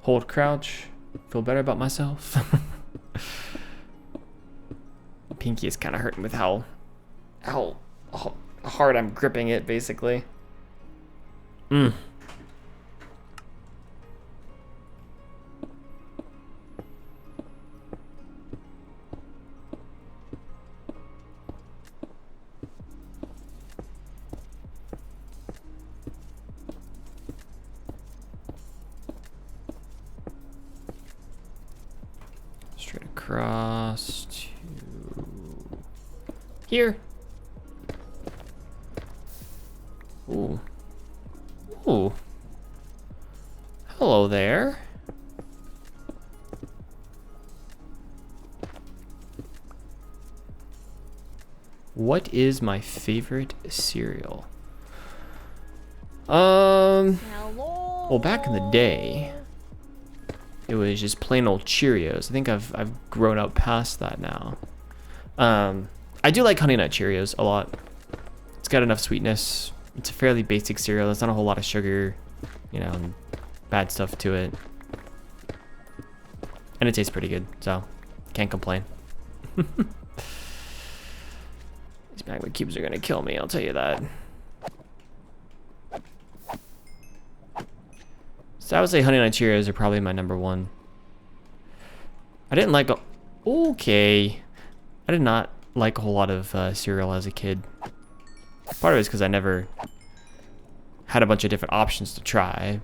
Hold crouch. Feel better about myself. Pinky is kind of hurting with how hard I'm gripping it, basically. Straight across to here. Ooh. Ooh. Hello there. What is my favorite cereal? Well, back in the day, it was just plain old Cheerios. I think I've grown up past that now. I do like Honey Nut Cheerios a lot. It's got enough sweetness. It's a fairly basic cereal. There's not a whole lot of sugar, you know, and bad stuff to it. And it tastes pretty good, so can't complain. These magma cubes are gonna kill me, I'll tell you that. So I would say Honey Nut Cheerios are probably my #1. I didn't like okay. I did not like a whole lot of cereal as a kid. Part of it is because I never had a bunch of different options to try.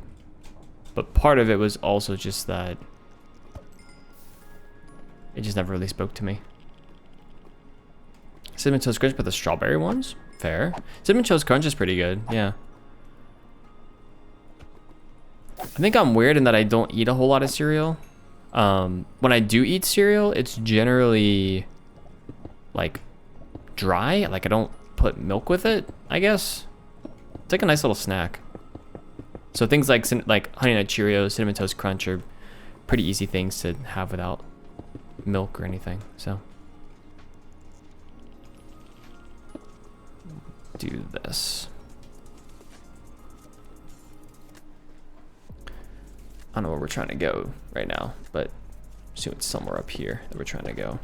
But part of it was also just that It just never really spoke to me. Cinnamon Toast Crunch, but the strawberry ones? Fair. Cinnamon Toast Crunch is pretty good, yeah. I think I'm weird in that I don't eat a whole lot of cereal. When I do eat cereal, it's generally like dry. Like I don't put milk with it, I guess. It's like a nice little snack. So things like Honey Nut Cheerios, Cinnamon Toast Crunch are pretty easy things to have without milk or anything, so. Do this. I don't know where we're trying to go right now, but assume it's somewhere up here that we're trying to go.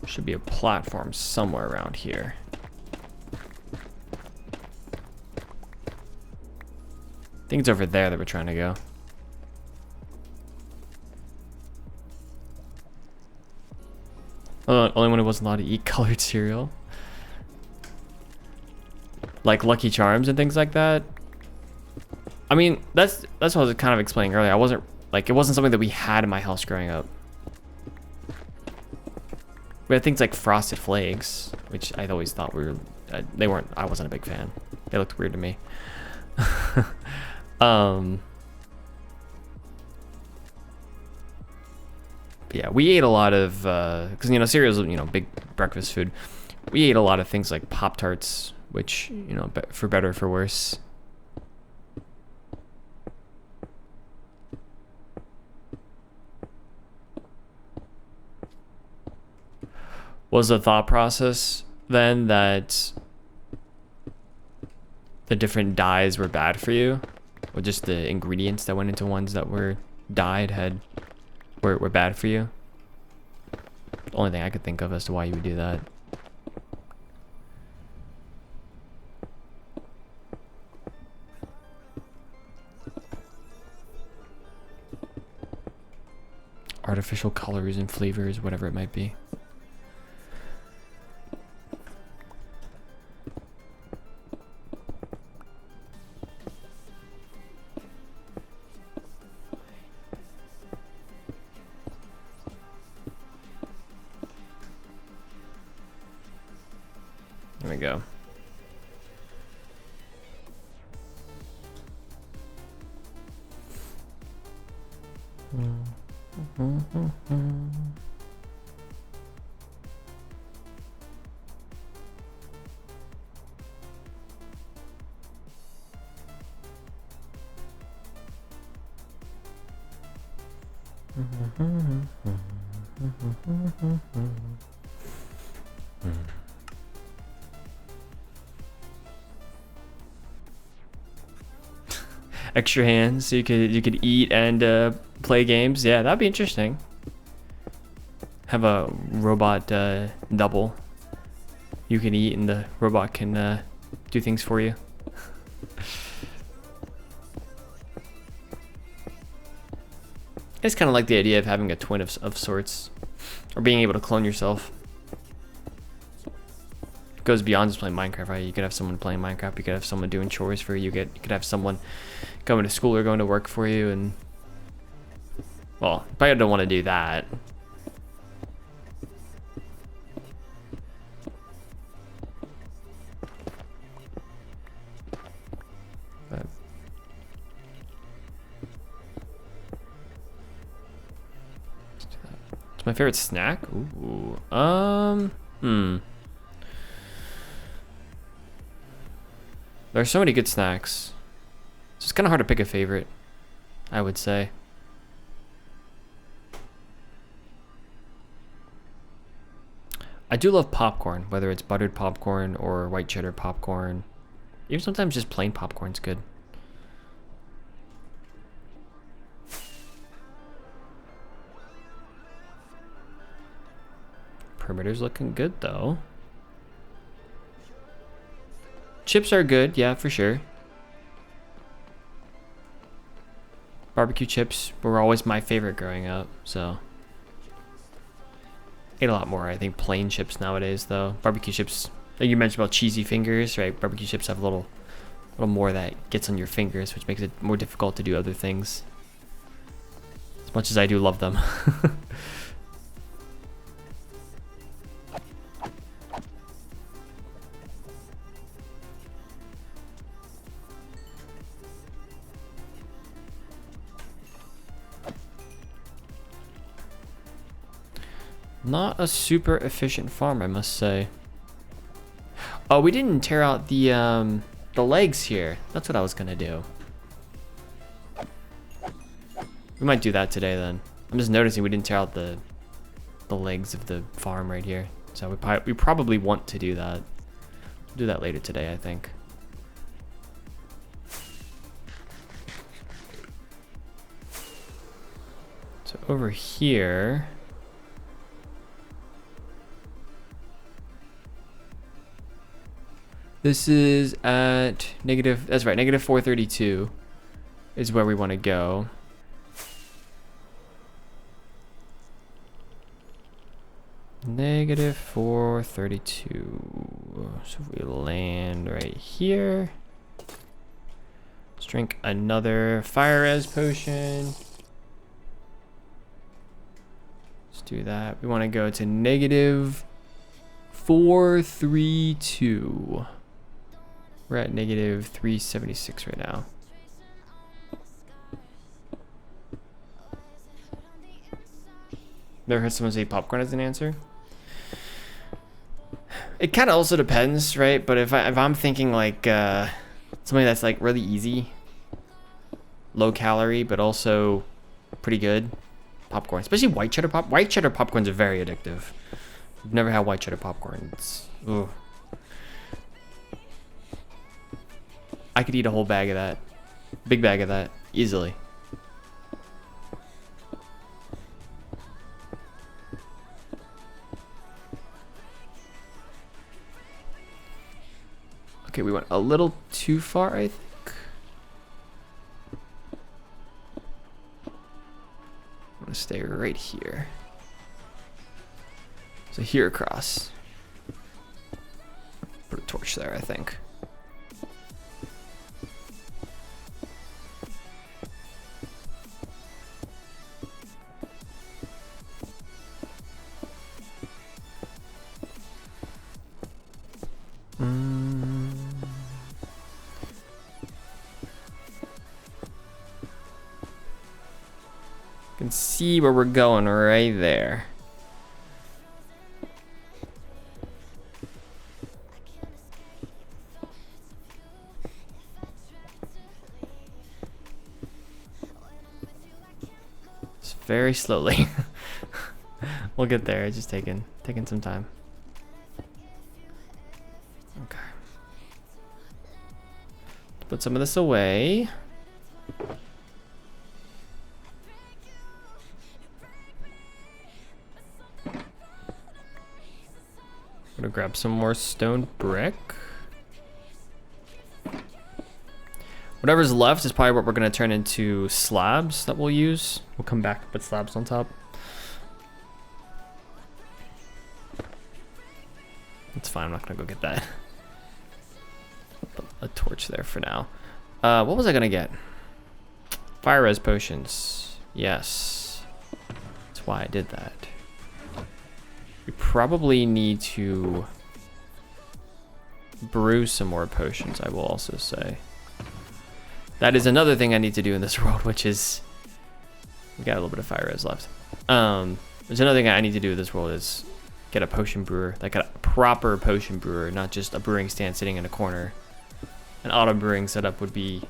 Should be a platform somewhere around here. I think it's over there that we're trying to go. Only one who wasn't allowed to eat colored cereal. Like Lucky Charms and things like that. I mean, that's what I was kind of explaining earlier. It wasn't something that we had in my house growing up. We had things like Frosted Flakes, which I always thought I wasn't a big fan. They looked weird to me. Yeah, we ate a lot of, because, cereal's, big breakfast food. We ate a lot of things like Pop-Tarts, which, for better or for worse. Was the thought process then that the different dyes were bad for you? Or just the ingredients that went into ones that were dyed were bad for you? The only thing I could think of as to why you would do that. Artificial colors and flavors, whatever it might be. There we go. Extra hands so you could eat and play games. Yeah, that'd be interesting. Have a robot double. You can eat and the robot can do things for you. It's kind of like the idea of having a twin of sorts, or being able to clone yourself. It goes beyond just playing Minecraft, right? You could have someone playing Minecraft. You could have someone doing chores for you. You could have someone going to school or going to work for you, and well, probably don't want to do that. It's my favorite snack. Ooh. There's so many good snacks. So it's kind of hard to pick a favorite, I would say. I do love popcorn, whether it's buttered popcorn or white cheddar popcorn. Even sometimes just plain popcorn's good. Perimeter's looking good though. Chips are good, yeah, for sure. Barbecue chips were always my favorite growing up, so. Ate a lot more, I think, plain chips nowadays, though. Barbecue chips Like you mentioned about cheesy fingers, right? Barbecue chips have a little more that gets on your fingers, which makes it more difficult to do other things. As much as I do love them. Not a super efficient farm, I must say. Oh, we didn't tear out the legs here. That's what I was gonna do. We might do that today then. I'm just noticing we didn't tear out the legs of the farm right here. So we probably want to do that. We'll do that later today, I think. So over here. This is at negative, that's right, negative 432 is where we want to go. Negative 432. So if we land right here, let's drink another fire res potion. Let's do that. We want to go to negative 432. We're at negative 376 right now. Never heard someone say popcorn as an answer. It kind of also depends, right? But if I'm thinking like something that's like really easy, low calorie, but also pretty good, popcorn, especially white cheddar pop. White cheddar popcorns are very addictive. I've never had white cheddar popcorn. It's ugh. I could eat a whole bag of that, big bag of that, easily. Okay, we went a little too far, I think. I'm gonna stay right here. So here across. Put a torch there, I think. Can see where we're going right there. It's very slowly. We'll get there. It's just taking some time. Okay. Put some of this away. I'm gonna grab some more stone brick. Whatever's left is probably what we're gonna turn into slabs that we'll use. We'll come back and put slabs on top. That's fine, I'm not gonna go get that. Put a torch there for now. What was I gonna get? Fire res potions. Yes. That's why I did that. We probably need to brew some more potions, I will also say. That is another thing I need to do in this world, which is... We got a little bit of fire res left. There's another thing I need to do in this world is get a potion brewer. Like a proper potion brewer, not just a brewing stand sitting in a corner. An auto brewing setup would be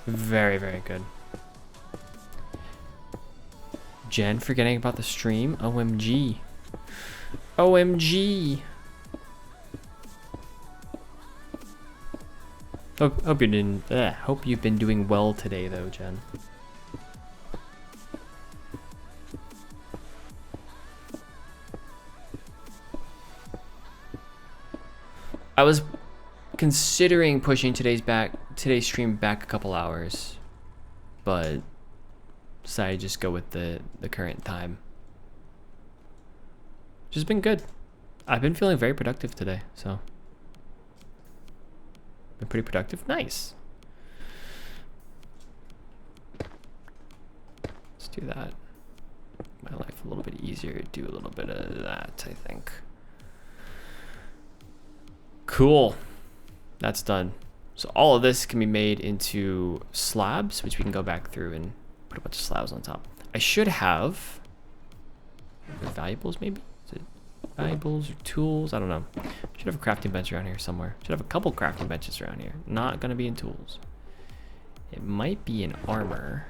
very, very good. Jen forgetting about the stream. OMG. OMG. Hope you've been doing well today though, Jen. I was considering pushing today's stream back a couple hours, but decided to just go with the current time. Which has been good. I've been feeling very productive today, so. Been pretty productive. Nice. Let's do that. My life a little bit easier. Do a little bit of that, I think. Cool. That's done. So all of this can be made into slabs, which we can go back through and put a bunch of slabs on top. I should have valuables, maybe? Is it valuables or tools? I don't know. Should have a crafting bench around here somewhere. Should have a couple crafting benches around here. Not gonna be in tools. It might be in armor.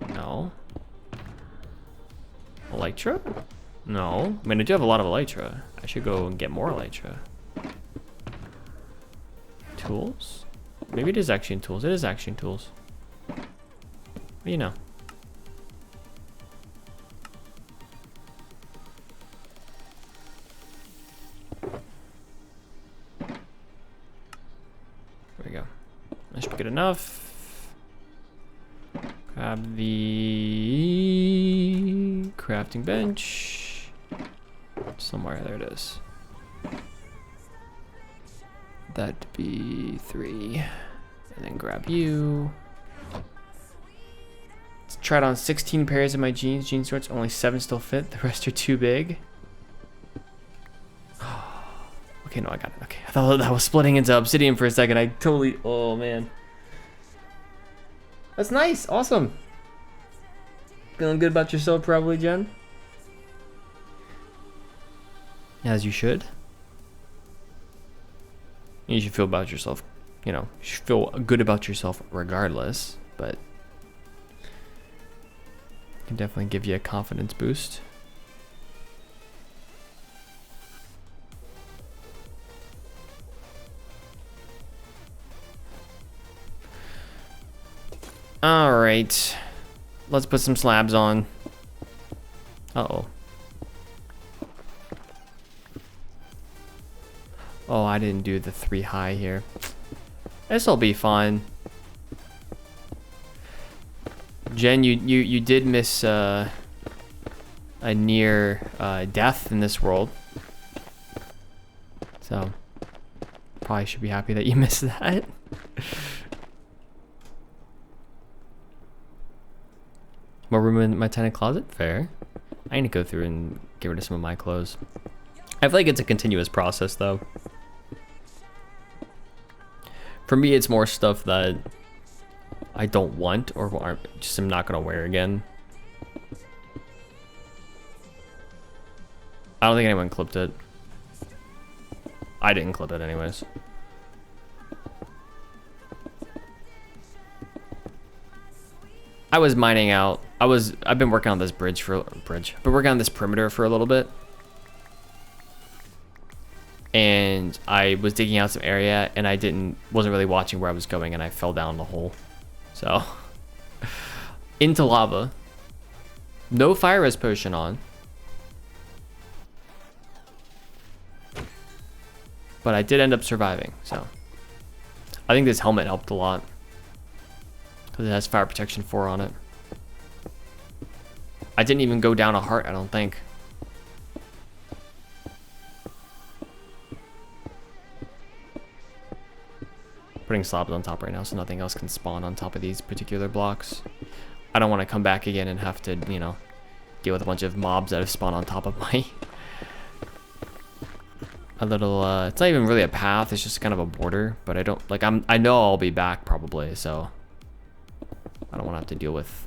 No. Elytra? No. I mean, I do have a lot of elytra. I should go and get more elytra. Tools? Maybe it is actually in tools. It is actually in tools. What do you know? There we go. That should be good enough. Grab the crafting bench. Somewhere, there it is. That'd be 3. And then grab you. Let's try it on 16 pairs of my jeans. Jean shorts, only 7 still fit. The rest are too big. Okay, no, I got it. Okay, I thought that was splitting into obsidian for a second. I totally, oh man. That's nice, awesome. Feeling good about yourself probably, Jen? As you should. You should feel about yourself, you know, you should feel good about yourself regardless, but it can definitely give you a confidence boost. All right, let's put some slabs on. Uh-oh. Oh, I didn't do the 3 high here. This'll be fun. Jen, you did miss a near death in this world. So, probably should be happy that you missed that. More room in my tiny closet? Fair. I need to go through and get rid of some of my clothes. I feel like it's a continuous process though. For me, it's more stuff that I don't want or just am not gonna wear again. I don't think anyone clipped it. I didn't clip it anyways. I was mining out. I've been working on this I've been working on this perimeter for a little bit. And I was digging out some area and I wasn't really watching where I was going and I fell down the hole. So into lava. No fire res potion on. But I did end up surviving, so I think this helmet helped a lot. Because it has fire protection 4 on it. I didn't even go down a heart, I don't think. Putting slabs on top right now so nothing else can spawn on top of these particular blocks. I don't want to come back again and have to, you know, deal with a bunch of mobs that have spawned on top of my a little it's not even really a path, it's just kind of a border, but I don't like I know I'll be back probably, so I don't want to have to deal with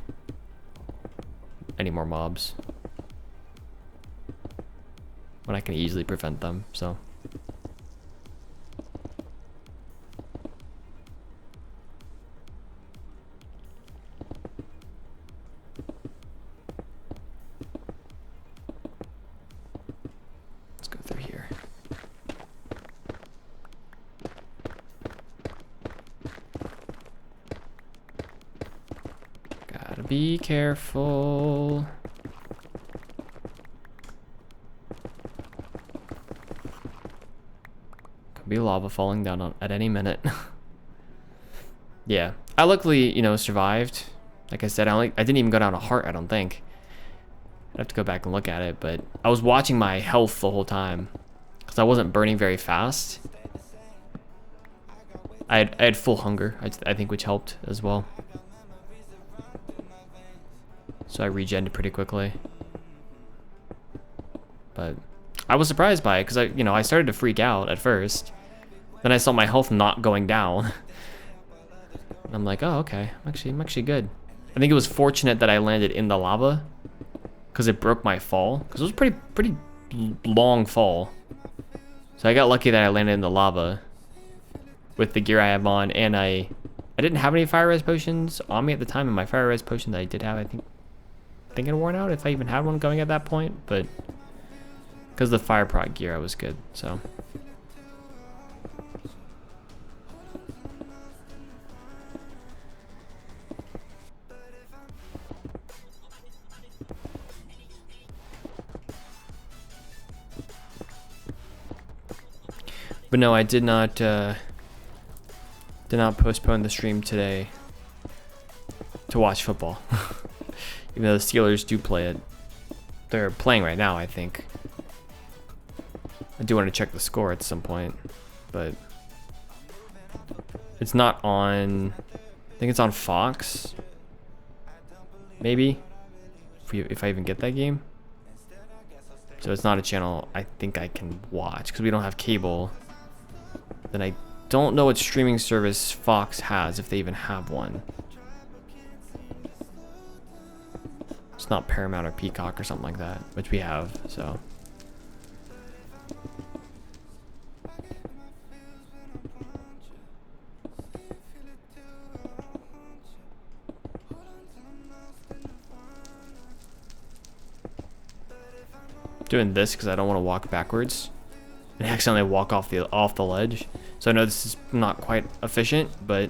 any more mobs when I can easily prevent them, so let's go through here. Gotta be careful. Could be lava falling down at any minute. Yeah, I luckily, you know, survived. Like I said, I didn't even go down a heart, I don't think. I'd have to go back and look at it, but I was watching my health the whole time. because I wasn't burning very fast. I had full hunger, I think, which helped as well. So I regened pretty quickly. But I was surprised by it because I started to freak out at first. Then I saw my health not going down. And I'm like, oh, okay, I'm actually good. I think it was fortunate that I landed in the lava because it broke my fall. Because it was a pretty long fall. So I got lucky that I landed in the lava with the gear I have on, and I didn't have any fire res potions on me at the time, and my fire res potion that I did have, I think it worn out if I even had one going at that point, but because of the fire prot gear, I was good. So but no, I did not postpone the stream today to watch football. Even though the Steelers do play it. They're playing right now, I think. I do want to check the score at some point, but it's not on. I think it's on Fox. Maybe if I even get that game. So it's not a channel I think I can watch because we don't have cable. Then I don't know what streaming service Fox has, if they even have one. It's not Paramount or Peacock or something like that, which we have, so. Doing this because I don't want to walk backwards and accidentally walk off the ledge. So I know this is not quite efficient, but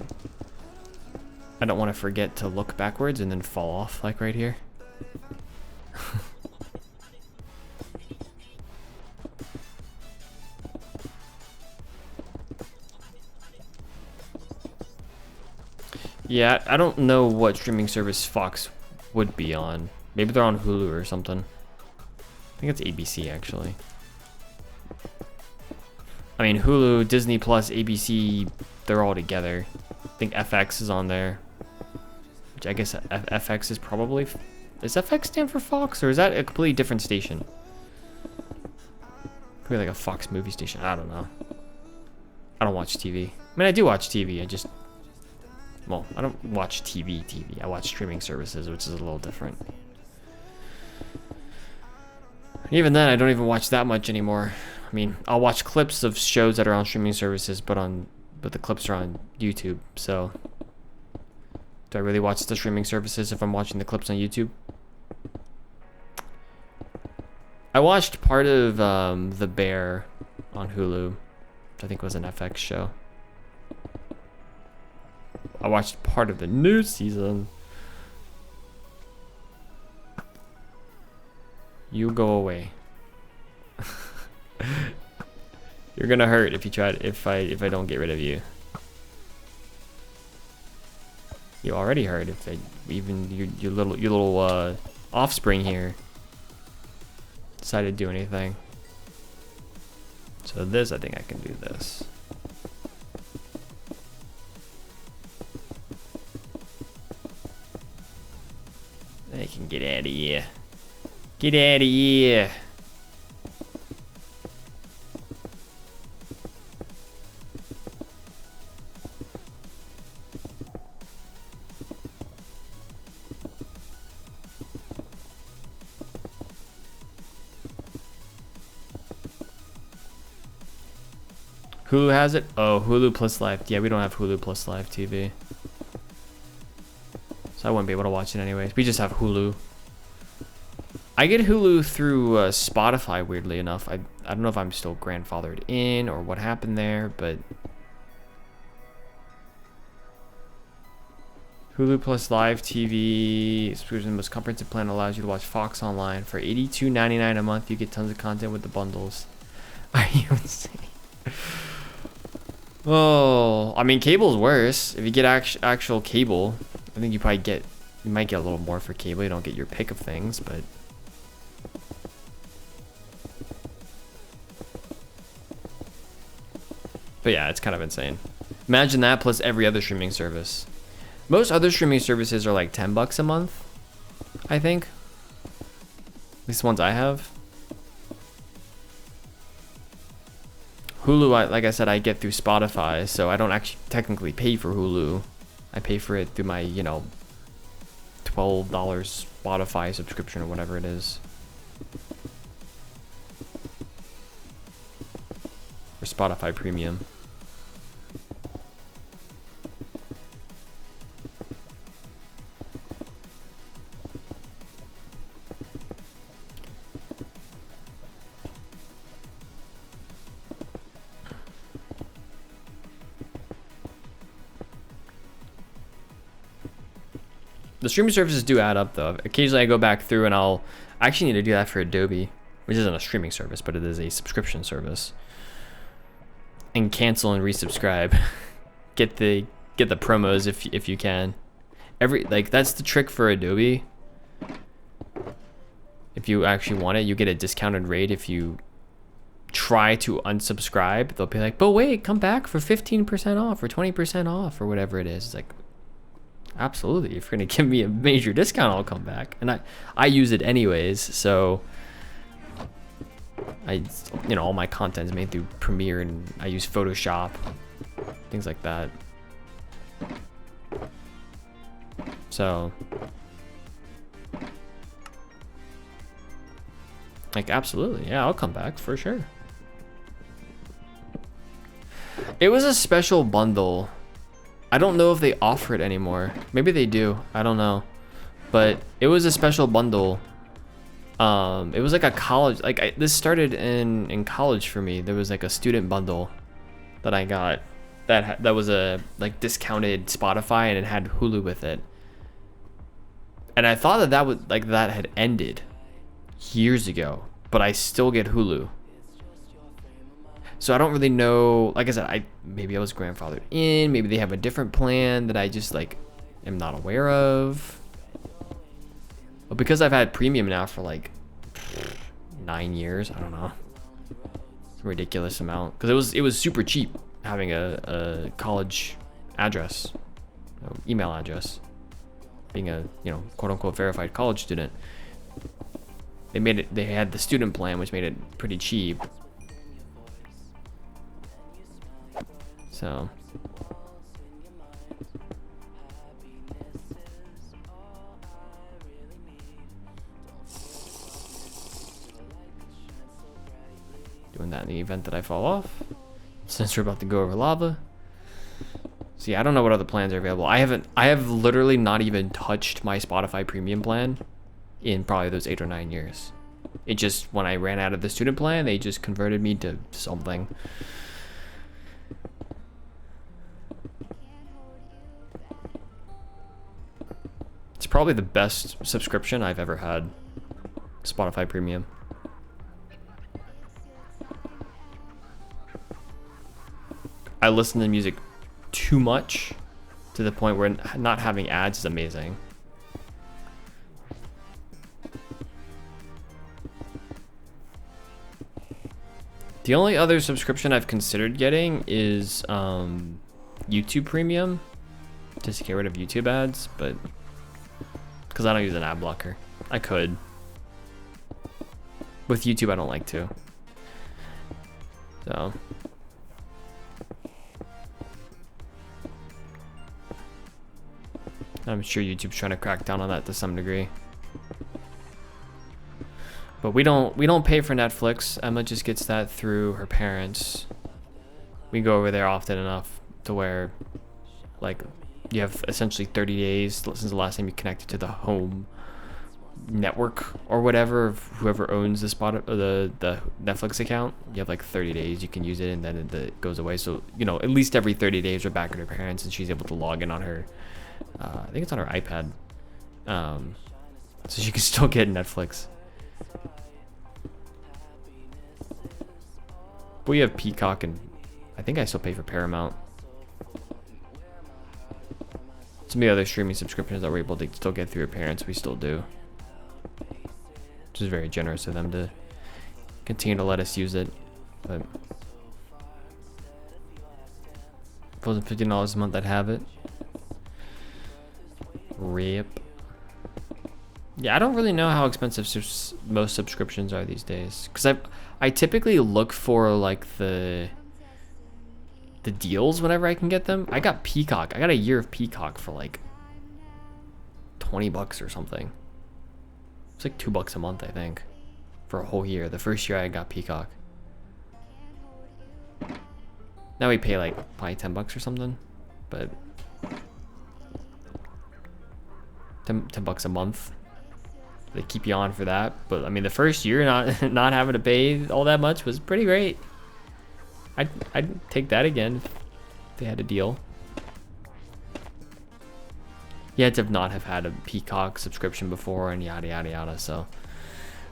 I don't want to forget to look backwards and then fall off like right here. Yeah, I don't know what streaming service Fox would be on. Maybe they're on Hulu or something. I think it's ABC actually. I mean, Hulu, Disney Plus, ABC, they're all together. I think FX is on there. Which I guess FX is probably... Does FX stand for Fox, or is that a completely different station? Probably like a Fox movie station. I don't know. I don't watch TV. I mean, I do watch TV. I just... Well, I don't watch TV. I watch streaming services, which is a little different. Even then, I don't even watch that much anymore. I mean, I'll watch clips of shows that are on streaming services, but the clips are on YouTube. So, do I really watch the streaming services if I'm watching the clips on YouTube? I watched part of The Bear on Hulu, which I think was an FX show. I watched part of the new season. You go away. You're gonna hurt if you try if I don't get rid of you. You already hurt if even your little offspring here decided to do anything. So this, I think I can do this. I can get out of here. Get out of here. Hulu has it? Oh, Hulu Plus Live. Yeah, we don't have Hulu Plus Live TV. So I wouldn't be able to watch it anyways. We just have Hulu. I get Hulu through Spotify, weirdly enough. I don't know if I'm still grandfathered in or what happened there, but... Hulu Plus Live TV subscription, the most comprehensive plan, allows you to watch Fox online. For $82.99 a month, you get tons of content with the bundles. Are you insane? Oh, I mean, cable's worse. If you get actual cable, I think you might get a little more for cable. You don't get your pick of things, but But yeah, it's kind of insane. Imagine that plus every other streaming service. Most other streaming services are like $10 a month, I think. At least the ones I have. Hulu, like I said, I get through Spotify, so I don't actually technically pay for Hulu. I pay for it through my, you know, $12 Spotify subscription or whatever it is. Or Spotify Premium. The streaming services do add up though. Occasionally I go back through and I actually need to do that for Adobe, which isn't a streaming service, but it is a subscription service. And cancel and resubscribe. Get the promos if you can. That's the trick for Adobe. If you actually want it, you get a discounted rate. If you try to unsubscribe, they'll be like, but wait, come back for 15% off or 20% off or whatever it is. It's like, absolutely, if you're gonna give me a major discount, I'll come back. And I use it anyways, so all my content is made through Premiere and I use Photoshop, things like that. So like, absolutely, yeah, I'll come back for sure. It was a special bundle. I don't know if they offer it anymore. Maybe they do. I don't know. But it was a special bundle. It was like a college. This started in college for me. There was like a student bundle that I got that was a like discounted Spotify and it had Hulu with it. And I thought that had ended years ago, but I still get Hulu. So I don't really know. Like I said, maybe I was grandfathered in. Maybe they have a different plan that I just like am not aware of. But because I've had premium now for like 9 years, I don't know. It's a ridiculous amount because it was super cheap having a college address, email address, being a quote unquote verified college student. They had the student plan, which made it pretty cheap. So doing that in the event that I fall off, since we're about to go over lava. See, I don't know what other plans are available. I have literally not even touched my Spotify premium plan in probably those 8 or 9 years. It just, when I ran out of the student plan, they just converted me to something. It's probably the best subscription I've ever had. Spotify Premium. I listen to music too much to the point where not having ads is amazing. The only other subscription I've considered getting is YouTube Premium, just to get rid of YouTube ads, but because I don't use an ad blocker. I could. With YouTube, I don't like to. So. I'm sure YouTube's trying to crack down on that to some degree. But we don't pay for Netflix. Emma just gets that through her parents. We go over there often enough to where, like, you have essentially 30 days since the last time you connected to the home network or whatever of whoever owns the Netflix account. You have like 30 days you can use it, and then it goes away. So at least every 30 days we're back at her parents, and she's able to log in on her. I think it's on her iPad, so she can still get Netflix. But we have Peacock, and I think I still pay for Paramount. Some of the other streaming subscriptions that we're able to still get through your parents, we still do. Which is very generous of them to continue to let us use it. But If it wasn't $15 a month, I'd have it. Rip. Yeah, I don't really know how expensive most subscriptions are these days. Because I typically look for like the deals whenever I can get them. I got Peacock. I got a year of Peacock for like $20 or something. It's like $2 a month, I think, for a whole year. The first year I got Peacock. Now we pay like probably $10 or something, but 10 bucks a month. They keep you on for that, but I mean the first year not having to pay all that much was pretty great. I'd take that again if they had a deal. You had to not have had a Peacock subscription before and yada yada yada, so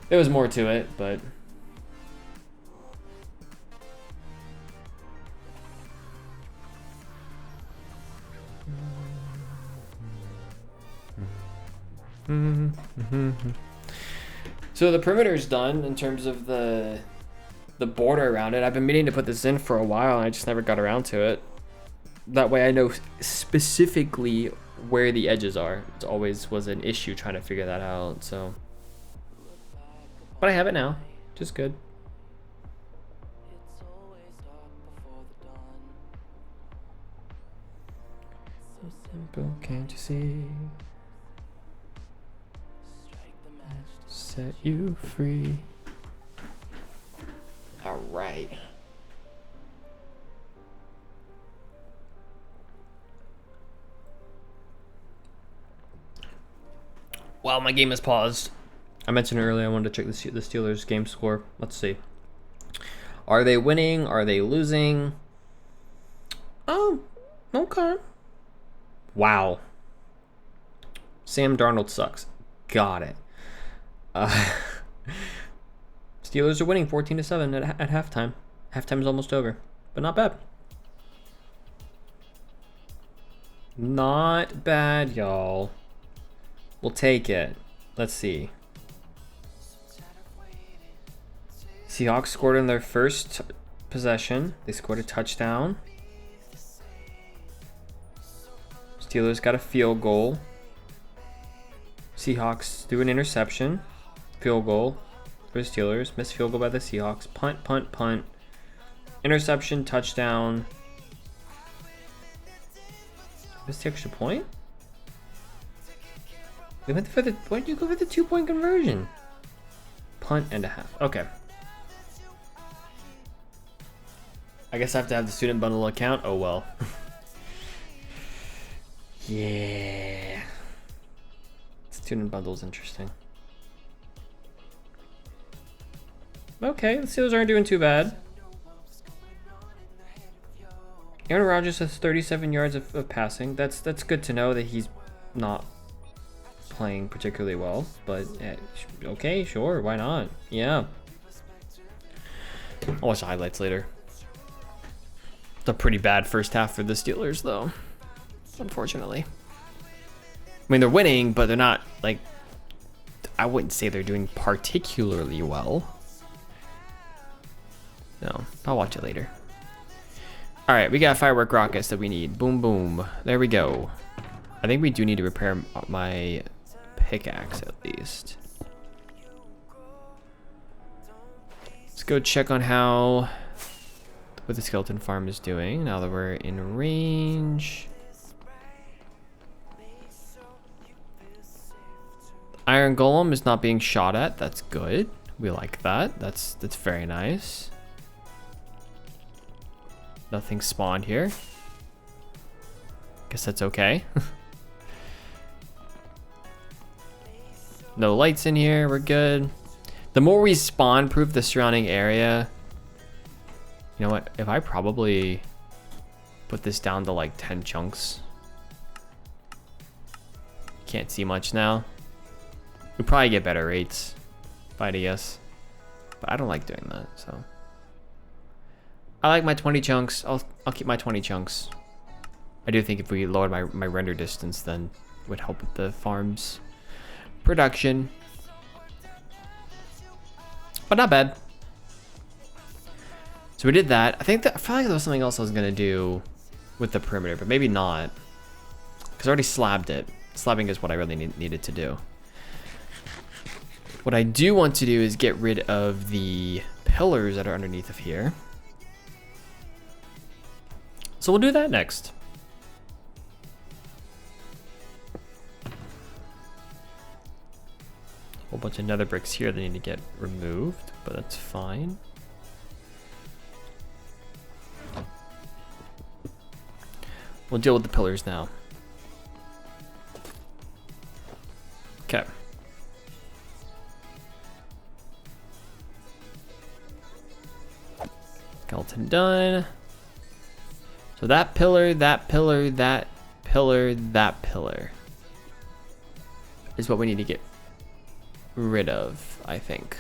there was more to it, but so the perimeter's done in terms of the border around it. I've been meaning to put this in for a while and I just never got around to it. That way I know specifically where the edges are. It always was an issue trying to figure that out, so. But I have it now, which is good. So simple, can't you see? Set you free. All right. While my game is paused, I mentioned earlier I wanted to check the Steelers game score. Let's see. Are they winning? Are they losing? Oh, okay. Wow. Sam Darnold sucks. Got it. Steelers are winning 14-7 at halftime. Halftime is almost over, but not bad. Not bad, y'all. We'll take it. Let's see. Seahawks scored in their first possession. They scored a touchdown. Steelers got a field goal. Seahawks threw an interception. Field goal for the Steelers. Missed field goal by the Seahawks. Punt, punt, punt. Interception, touchdown. Missed the extra point? They went for the. Why did you go for the 2-point conversion? Punt and a half. Okay. I guess I have to have the student bundle account. Oh well. Yeah. Student bundle is interesting. Okay, the Steelers aren't doing too bad. Aaron Rodgers has 37 yards of passing. That's good to know that he's not playing particularly well, but okay, sure, why not? Yeah. I'll watch the highlights later. It's a pretty bad first half for the Steelers, though, unfortunately. I mean, they're winning, but they're not, like, I wouldn't say they're doing particularly well. No, I'll watch it later. All right, we got firework rockets that we need. Boom, boom. There we go. I think we do need to repair my pickaxe at least. Let's go check on what the skeleton farm is doing now that we're in range. Iron Golem is not being shot at. That's good. We like that. That's very nice. Nothing spawned here. Guess that's okay. No lights in here. We're good. The more we spawn-proof the surrounding area. You know what? If I probably put this down to like 10 chunks. Can't see much now. We'd probably get better rates, if I had to guess. But I don't like doing that, so. I like my 20 chunks. I'll keep my 20 chunks. I do think if we lowered my render distance, then it would help with the farm's production. But not bad. So we did that. I felt like there was something else I was gonna do with the perimeter, but maybe not. Because I already slabbed it. Slabbing is what I really needed to do. What I do want to do is get rid of the pillars that are underneath of here. So we'll do that next. Whole bunch of nether bricks here that need to get removed, but that's fine. We'll deal with the pillars now. Okay. Skeleton done. So that pillar, that pillar, that pillar, that pillar is what we need to get rid of, I think.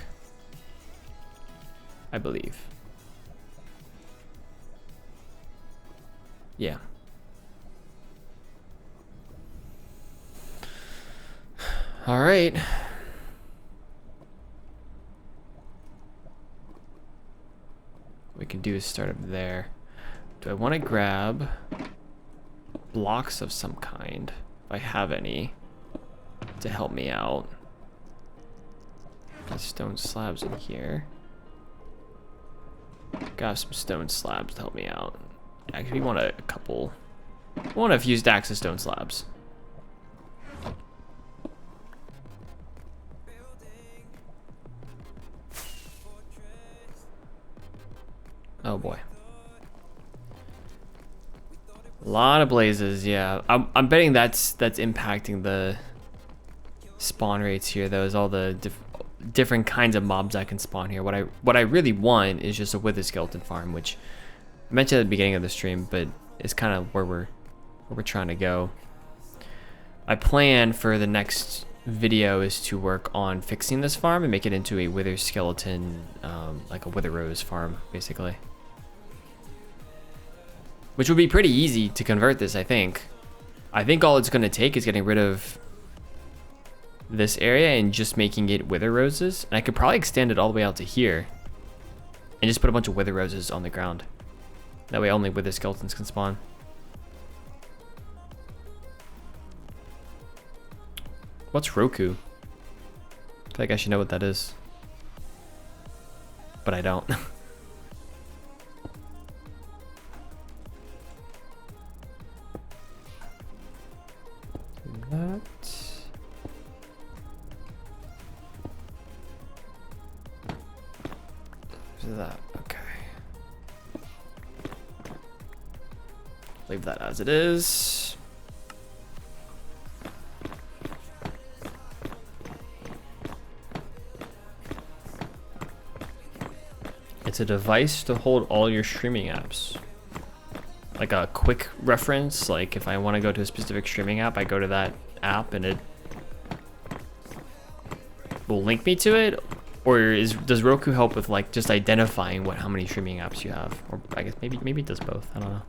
I believe. Yeah. All right. What we can do is start up there. Do I want to grab blocks of some kind, if I have any, to help me out? Got stone slabs in here. Got some stone slabs to help me out. Actually, we want a couple. I want a few stacks of stone slabs. Oh boy. A lot of blazes, yeah. I'm betting that's impacting the spawn rates here, though, is all the different kinds of mobs that can spawn here. What I really want is just a wither skeleton farm, which I mentioned at the beginning of the stream, but it's kind of where we're trying to go. My plan for the next video is to work on fixing this farm and make it into a wither skeleton, like a wither rose farm, basically. Which would be pretty easy to convert this, I think. I think all it's going to take is getting rid of this area and just making it wither roses. And I could probably extend it all the way out to here and just put a bunch of wither roses on the ground. That way only wither skeletons can spawn. What's Roku? I feel like I should know what that is. But I don't. That, okay. Leave that as it is. It's a device to hold all your streaming apps. Like a quick reference, like if I want to go to a specific streaming app, I go to that app and it will link me to it. Or does Roku help with like just identifying how many streaming apps you have? Or I guess maybe it does both. I don't know.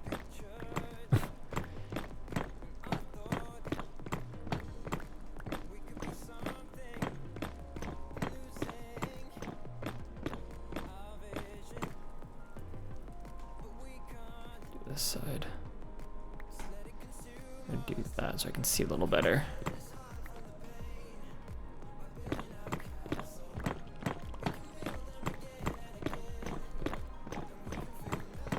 Do this side. I'm gonna do that so I can see a little better.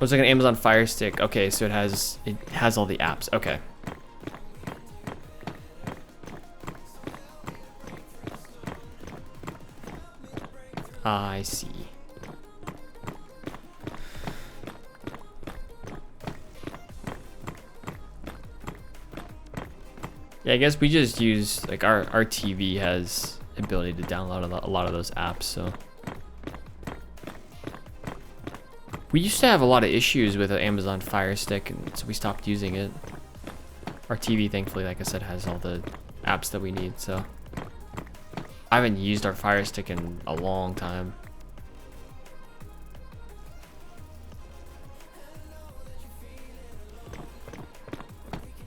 Looks like an Amazon Fire Stick. Okay, so it has all the apps. Okay. I see. Yeah, I guess we just use like our TV has ability to download a lot of those apps, so. We used to have a lot of issues with the Amazon Fire Stick, and so we stopped using it. Our TV, thankfully, like I said, has all the apps that we need, so. I haven't used our Fire Stick in a long time.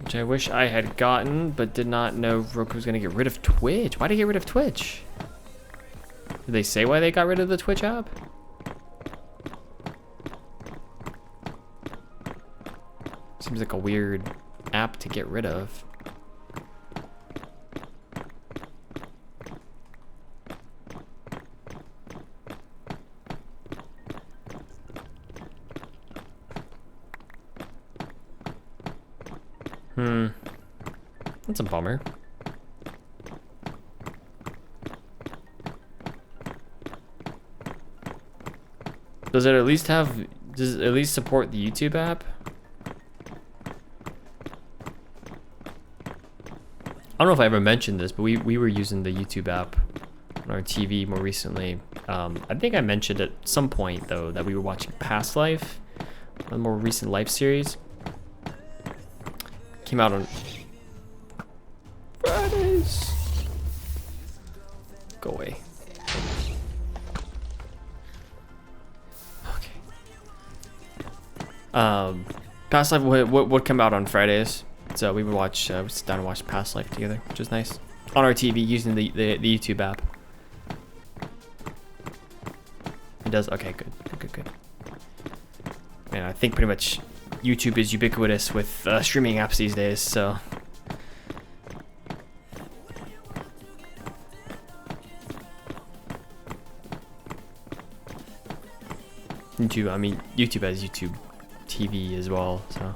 Which I wish I had gotten, but did not know Roku was going to get rid of Twitch. Why did they get rid of Twitch? Did they say why they got rid of the Twitch app? Seems like a weird app to get rid of. That's a bummer. Does it at least have, does it at least support the YouTube app? I don't know if I ever mentioned this, but we were using the YouTube app on our TV more recently. I think I mentioned at some point though that we were watching Past Life, a more recent Life series. Came out on Fridays. Go away. Okay. Past Life would come out on Fridays, so we would watch. We'd sit down and watch Past Life together, which is nice on our TV using the YouTube app. It does. Okay, good. And I think pretty much YouTube is ubiquitous with streaming apps these days, so. YouTube, I mean, YouTube has YouTube TV as well, so.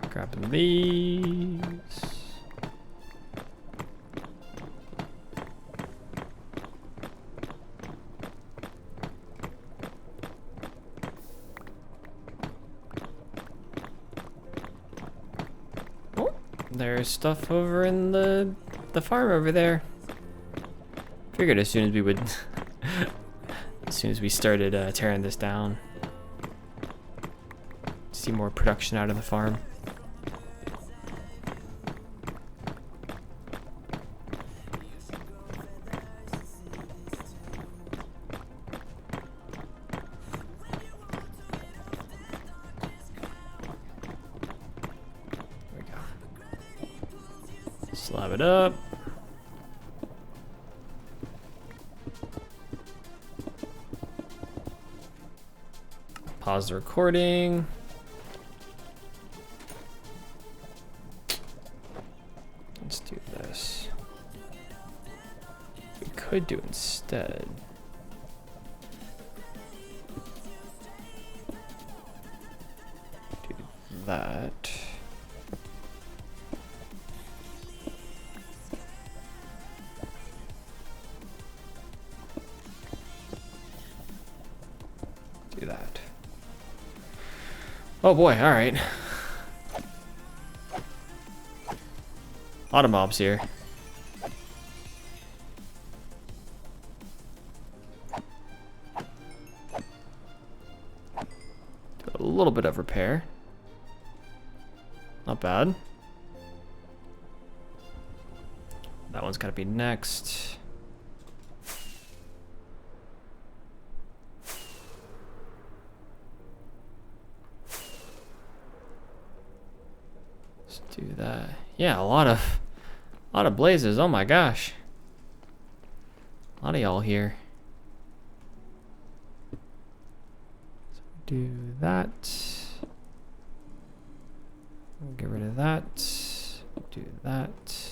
Grabbing these. Oh, there's stuff over in the farm over there. Figured as soon as we would, as soon as we started tearing this down, see more production out of the farm. Slab it up. Pause the recording. Let's do this. We could do instead. Do that. Do that. Oh boy, all right. A lot of mobs here. Do a little bit of repair. Not bad. That one's gotta be next. Let's do that. Yeah, a lot of blazes. Oh my gosh. A lot of y'all here. So do that. We'll get rid of that. Do that.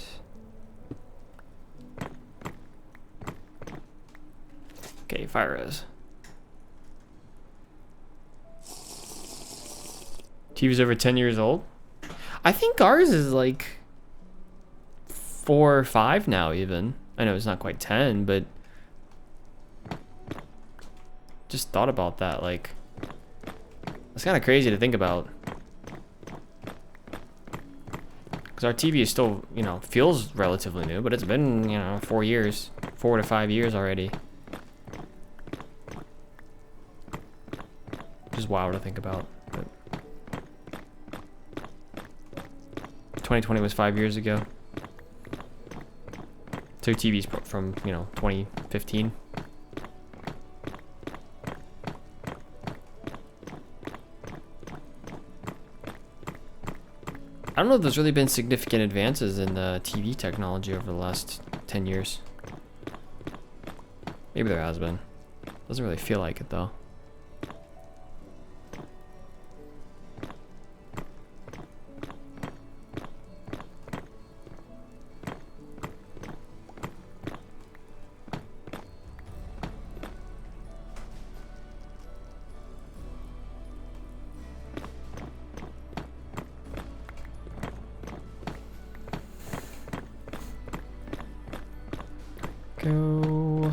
Okay, fire res. TV's over 10 years old. I think ours is like 4 or 5 now even. I know it's not quite 10, but just thought about that. Like, it's kind of crazy to think about. Because our TV is still, you know, feels relatively new, but it's been, you know, 4 years, 4 to 5 years already. Just wild to think about. But 2020 was 5 years ago. So TV's from, you know, 2015. I don't know if there's really been significant advances in TV technology over the last 10 years. Maybe there has been. Doesn't really feel like it though. Go.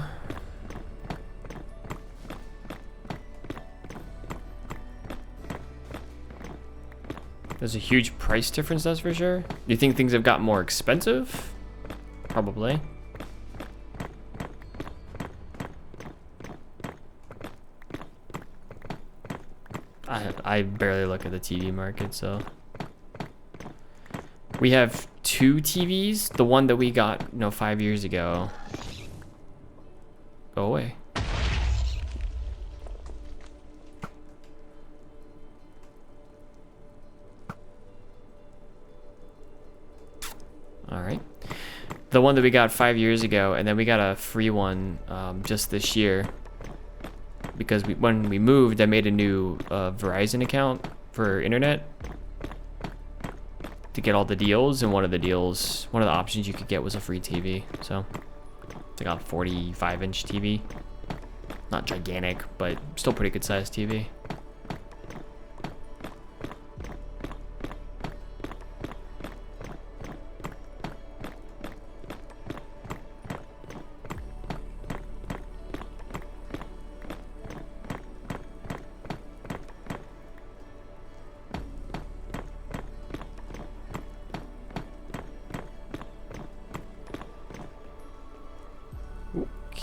There's a huge price difference, that's for sure. Do you think things have gotten more expensive? Probably. I barely look at the TV market, so. We have 2 TVs. The one that we got, you know, 5 years ago. Go away. All right. The one that we got 5 years ago, and then we got a free one just this year. Because when we moved, I made a new Verizon account for internet to get all the deals, and one of the options you could get was a free TV. So it's like a 45-inch TV. Not gigantic, but still pretty good sized TV.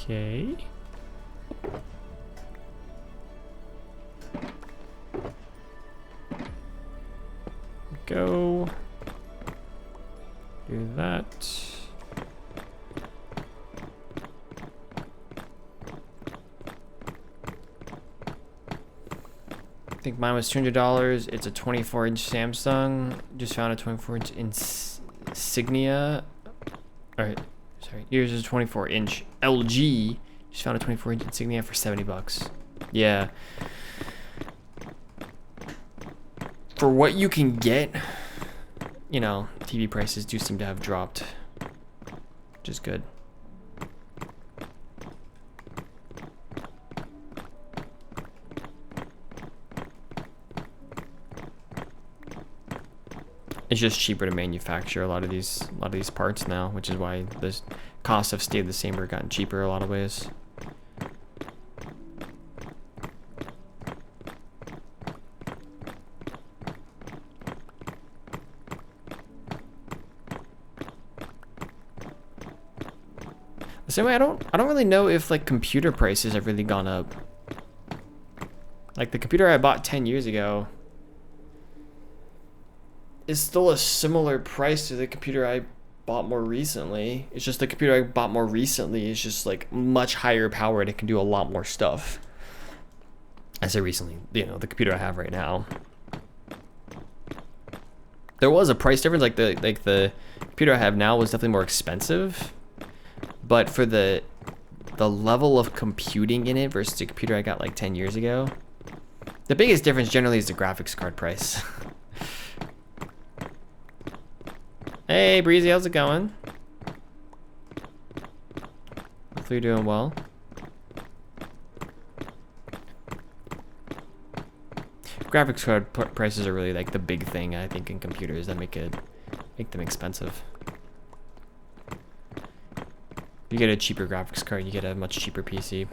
Okay. Go. Do that. I think mine was $200. It's a 24-inch Samsung. Just found a 24-inch Insignia. All right. Sorry, yours is a 24-inch LG. Just found a 24-inch Insignia for $70. Yeah. For what you can get, you know, TV prices do seem to have dropped, which is good. It's just cheaper to manufacture a lot of these parts now, which is why the costs have stayed the same or gotten cheaper a lot of ways. The same way, I don't really know if like computer prices have really gone up. Like the computer I bought 10 years ago is still a similar price to the computer I bought more recently. It's just the computer I bought more recently is just like much higher powered. It can do a lot more stuff. I say recently, you know, the computer I have right now. There was a price difference. Like the computer I have now was definitely more expensive, but for the level of computing in it versus the computer I got like 10 years ago, the biggest difference generally is the graphics card price. Hey, Breezy, how's it going? Hopefully you're doing well. Graphics card prices are really like the big thing, I think, in computers that make them expensive. If you get a cheaper graphics card, you get a much cheaper PC.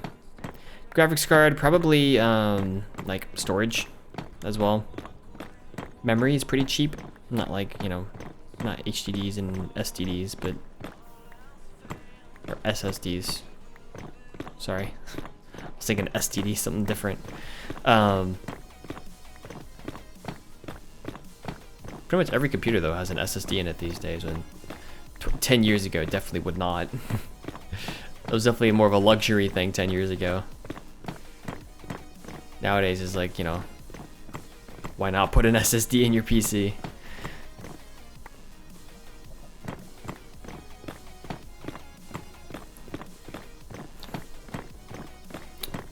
Graphics card, probably like storage as well. Memory is pretty cheap. Not like, you know, not HDDs and SDDs, but or SSDs. Sorry, I was thinking STD, something different. Pretty much every computer though has an SSD in it these days, when 10 years ago it definitely would not. It was definitely more of a luxury thing 10 years ago. Nowadays it's like, you know, why not put an SSD in your PC?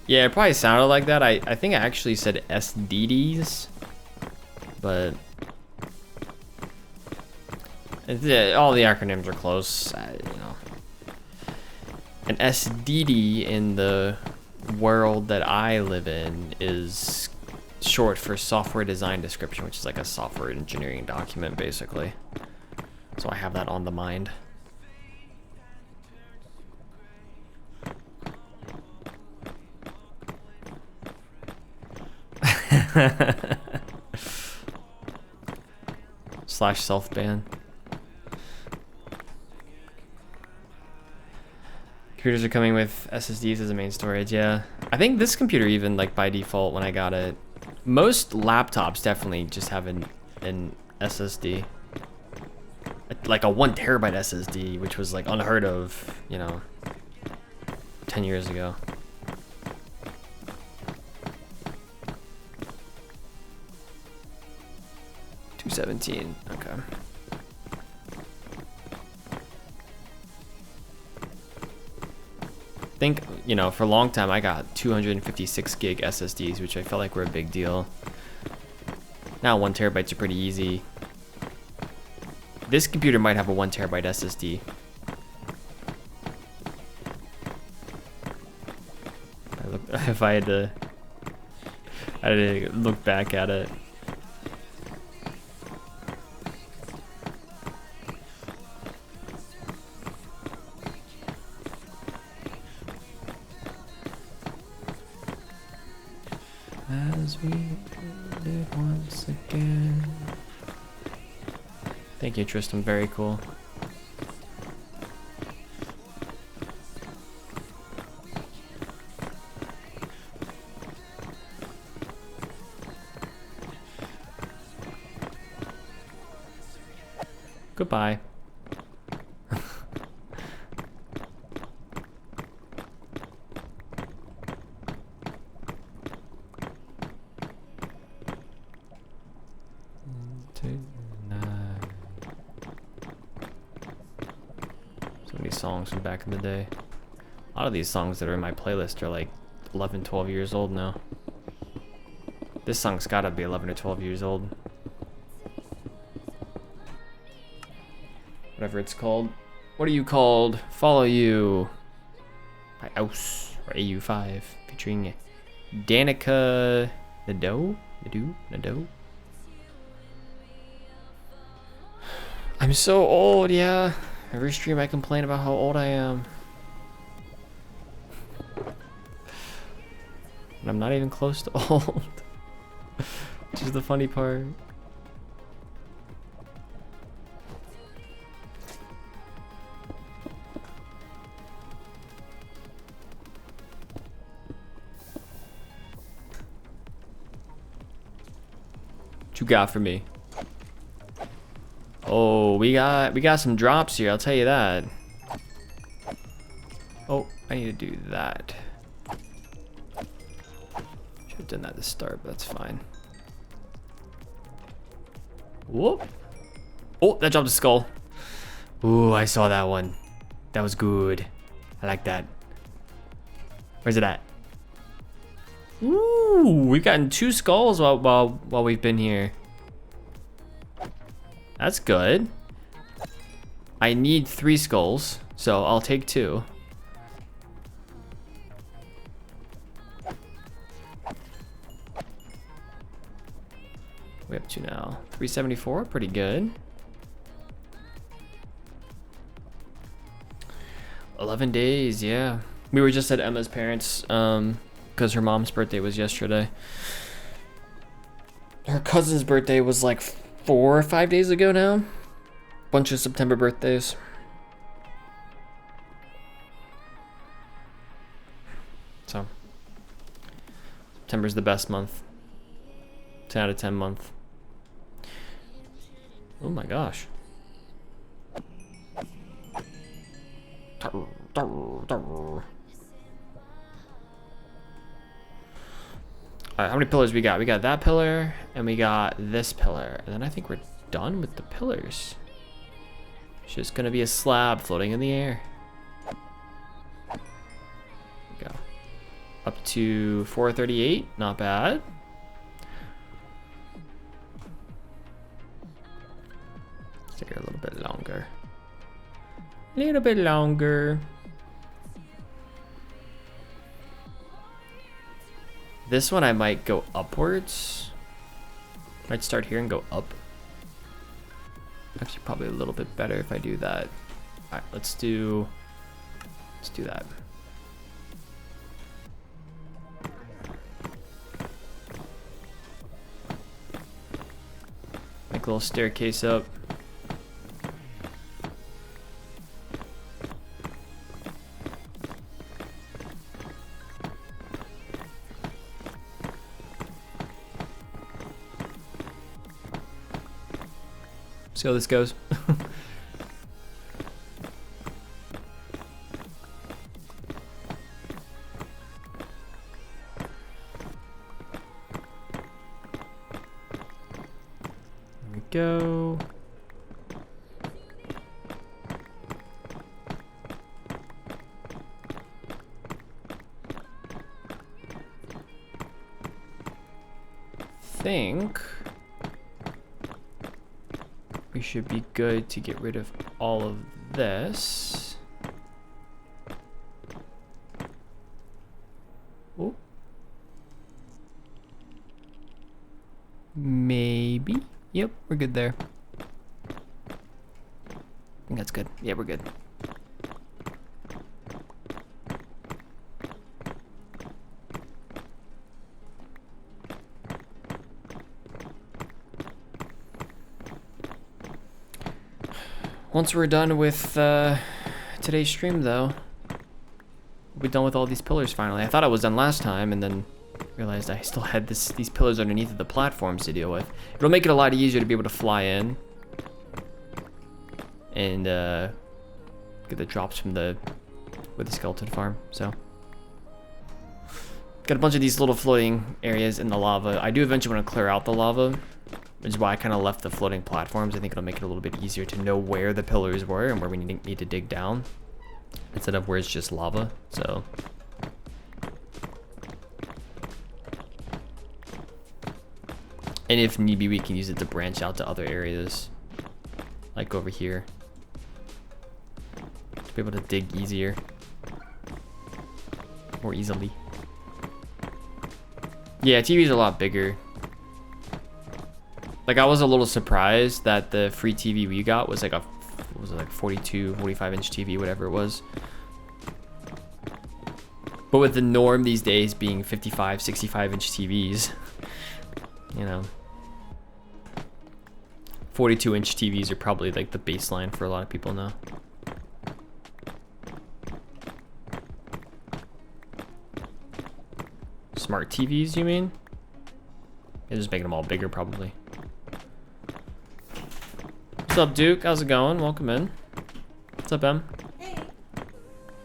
Yeah, it probably sounded like that. I think I actually said SDDs, but all the acronyms are close. You know, an SDD in the world that I live in is short for software design description, which is like a software engineering document, basically. So I have that on the mind. Slash self-ban. Computers are coming with SSDs as a main storage, yeah. I think this computer even, like, by default when I got it. Most laptops definitely just have an SSD. Like a 1 terabyte SSD, which was like unheard of, you know, 10 years ago. $217, okay. I think, you know, for a long time I got 256 gig SSDs, which I felt like were a big deal. Now 1 terabytes are pretty easy. This computer might have a 1 terabyte SSD. If I had to look back at it. As we did once again. Thank you, Tristan. Very cool. Goodbye. So many songs from back in the day. A lot of these songs that are in my playlist are like 11, 12 years old now. This song's gotta be 11 or 12 years old. Whatever it's called. What are you called? Follow You by Aus or AU5 featuring Danica Nadeau? I'm so old, yeah. Every stream I complain about how old I am. And I'm not even close to old. Which is the funny part. What you got for me? Oh, we got some drops here, I'll tell you that. Oh, I need to do that. Should have done that to start, but that's fine. Whoop. Oh, that dropped a skull. Ooh, I saw that one. That was good. I like that. Where's it at? Ooh, we've gotten 2 skulls while we've been here. That's good. I need 3 skulls, so I'll take 2. We up to now 374, pretty good. 11 days, yeah. We were just at Emma's parents because her mom's birthday was yesterday. Her cousin's birthday was like 4 or 5 days ago now. Bunch of September birthdays. So September's the best month. 10 out of 10 month. Oh my gosh. Alright, how many pillars we got? We got that pillar, and we got this pillar. And then I think we're done with the pillars. It's just gonna be a slab floating in the air. Go. Up to 438, not bad. Stay here a little bit longer. A little bit longer. This one I might go upwards. Might start here and go up. Actually, probably a little bit better if I do that. All right, let's do that. Make a little staircase up. See how this goes. There we go. Think we should be good to get rid of all of this. Oh. Maybe. Yep, we're good there. I think that's good. Yeah, we're good. Once we're done with today's stream, though, we'll be done with all these pillars finally. I thought I was done last time, and then realized I still had these pillars underneath of the platforms to deal with. It'll make it a lot easier to be able to fly in and get the drops from the skeleton farm. So got a bunch of these little floating areas in the lava. I do eventually want to clear out the lava, which is why I kind of left the floating platforms. I think it'll make it a little bit easier to know where the pillars were and where we need to dig down instead of where it's just lava. So and if need be, we can use it to branch out to other areas, like over here, to be able to dig easier, more easily. Yeah, TV's a lot bigger. Like, I was a little surprised that the free TV we got was like a, what was it, like 42, 45 inch TV, whatever it was. But with the norm these days being 55, 65 inch TVs, you know, 42 inch TVs are probably like the baseline for a lot of people now. Smart TVs, you mean? They're just making them all bigger, probably. What's up, Duke? How's it going? Welcome in. What's up, Em? Hey.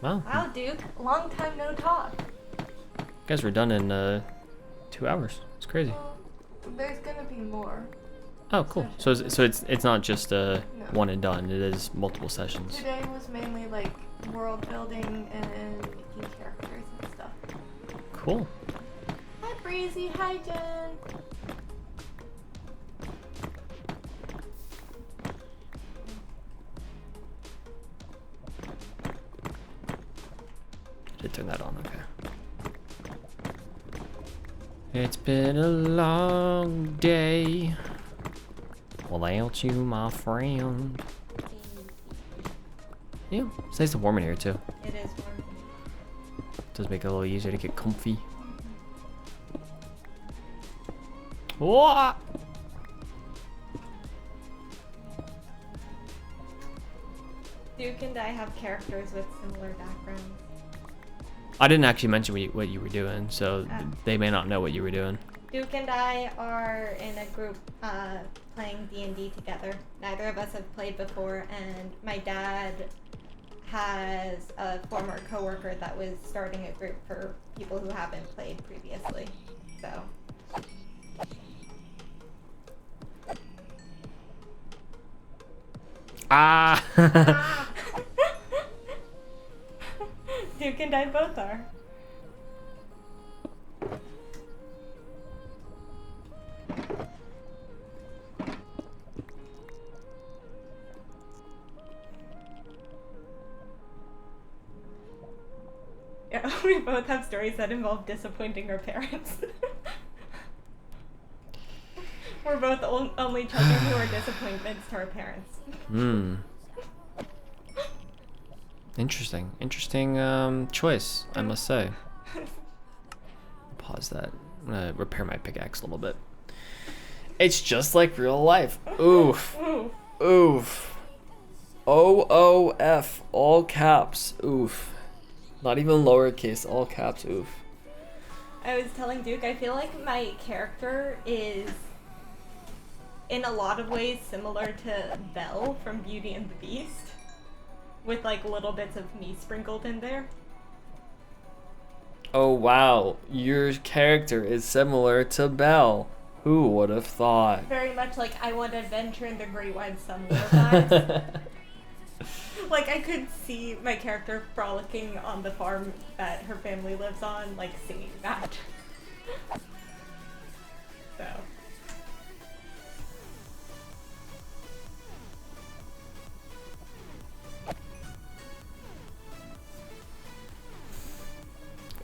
Wow. Wow, Duke. Long time no talk. You guys were done in 2 hours. It's crazy. Well, there's gonna be more. Oh, cool. So it's not just No. one and done. It is multiple sessions. Today was mainly like world building and making characters and stuff. Cool. Hi, Breezy. Hi, Jen. Did turn that on? Okay. It's been a long day without you, my friend. Yeah, it's nice and warm in here too. It is warm. Does make it a little easier to get comfy. Whoa! Duke and I have characters with similar backgrounds. I didn't actually mention what you were doing, so Oh. they may not know what you were doing. Duke and I are in a group playing D&D together. Neither of us have played before, and my dad has a former coworker that was starting a group for people who haven't played previously. So. Ah! Duke and I both are. Yeah, we both have stories that involve disappointing our parents. We're both only children who are disappointments to our parents. Interesting choice, I must say. Pause that. I'm gonna repair my pickaxe a little bit. It's just like real life. Oof. Oof. OOF. All caps. Oof. Not even lowercase. All caps. Oof. I was telling Duke, I feel like my character is, in a lot of ways, similar to Belle from Beauty and the Beast, with like little bits of me sprinkled in there. Oh wow, your character is similar to Belle. Who would have thought? Very much like I Want Adventure in the Great Wide Summer vibes. Like I could see my character frolicking on the farm that her family lives on, like singing that. So.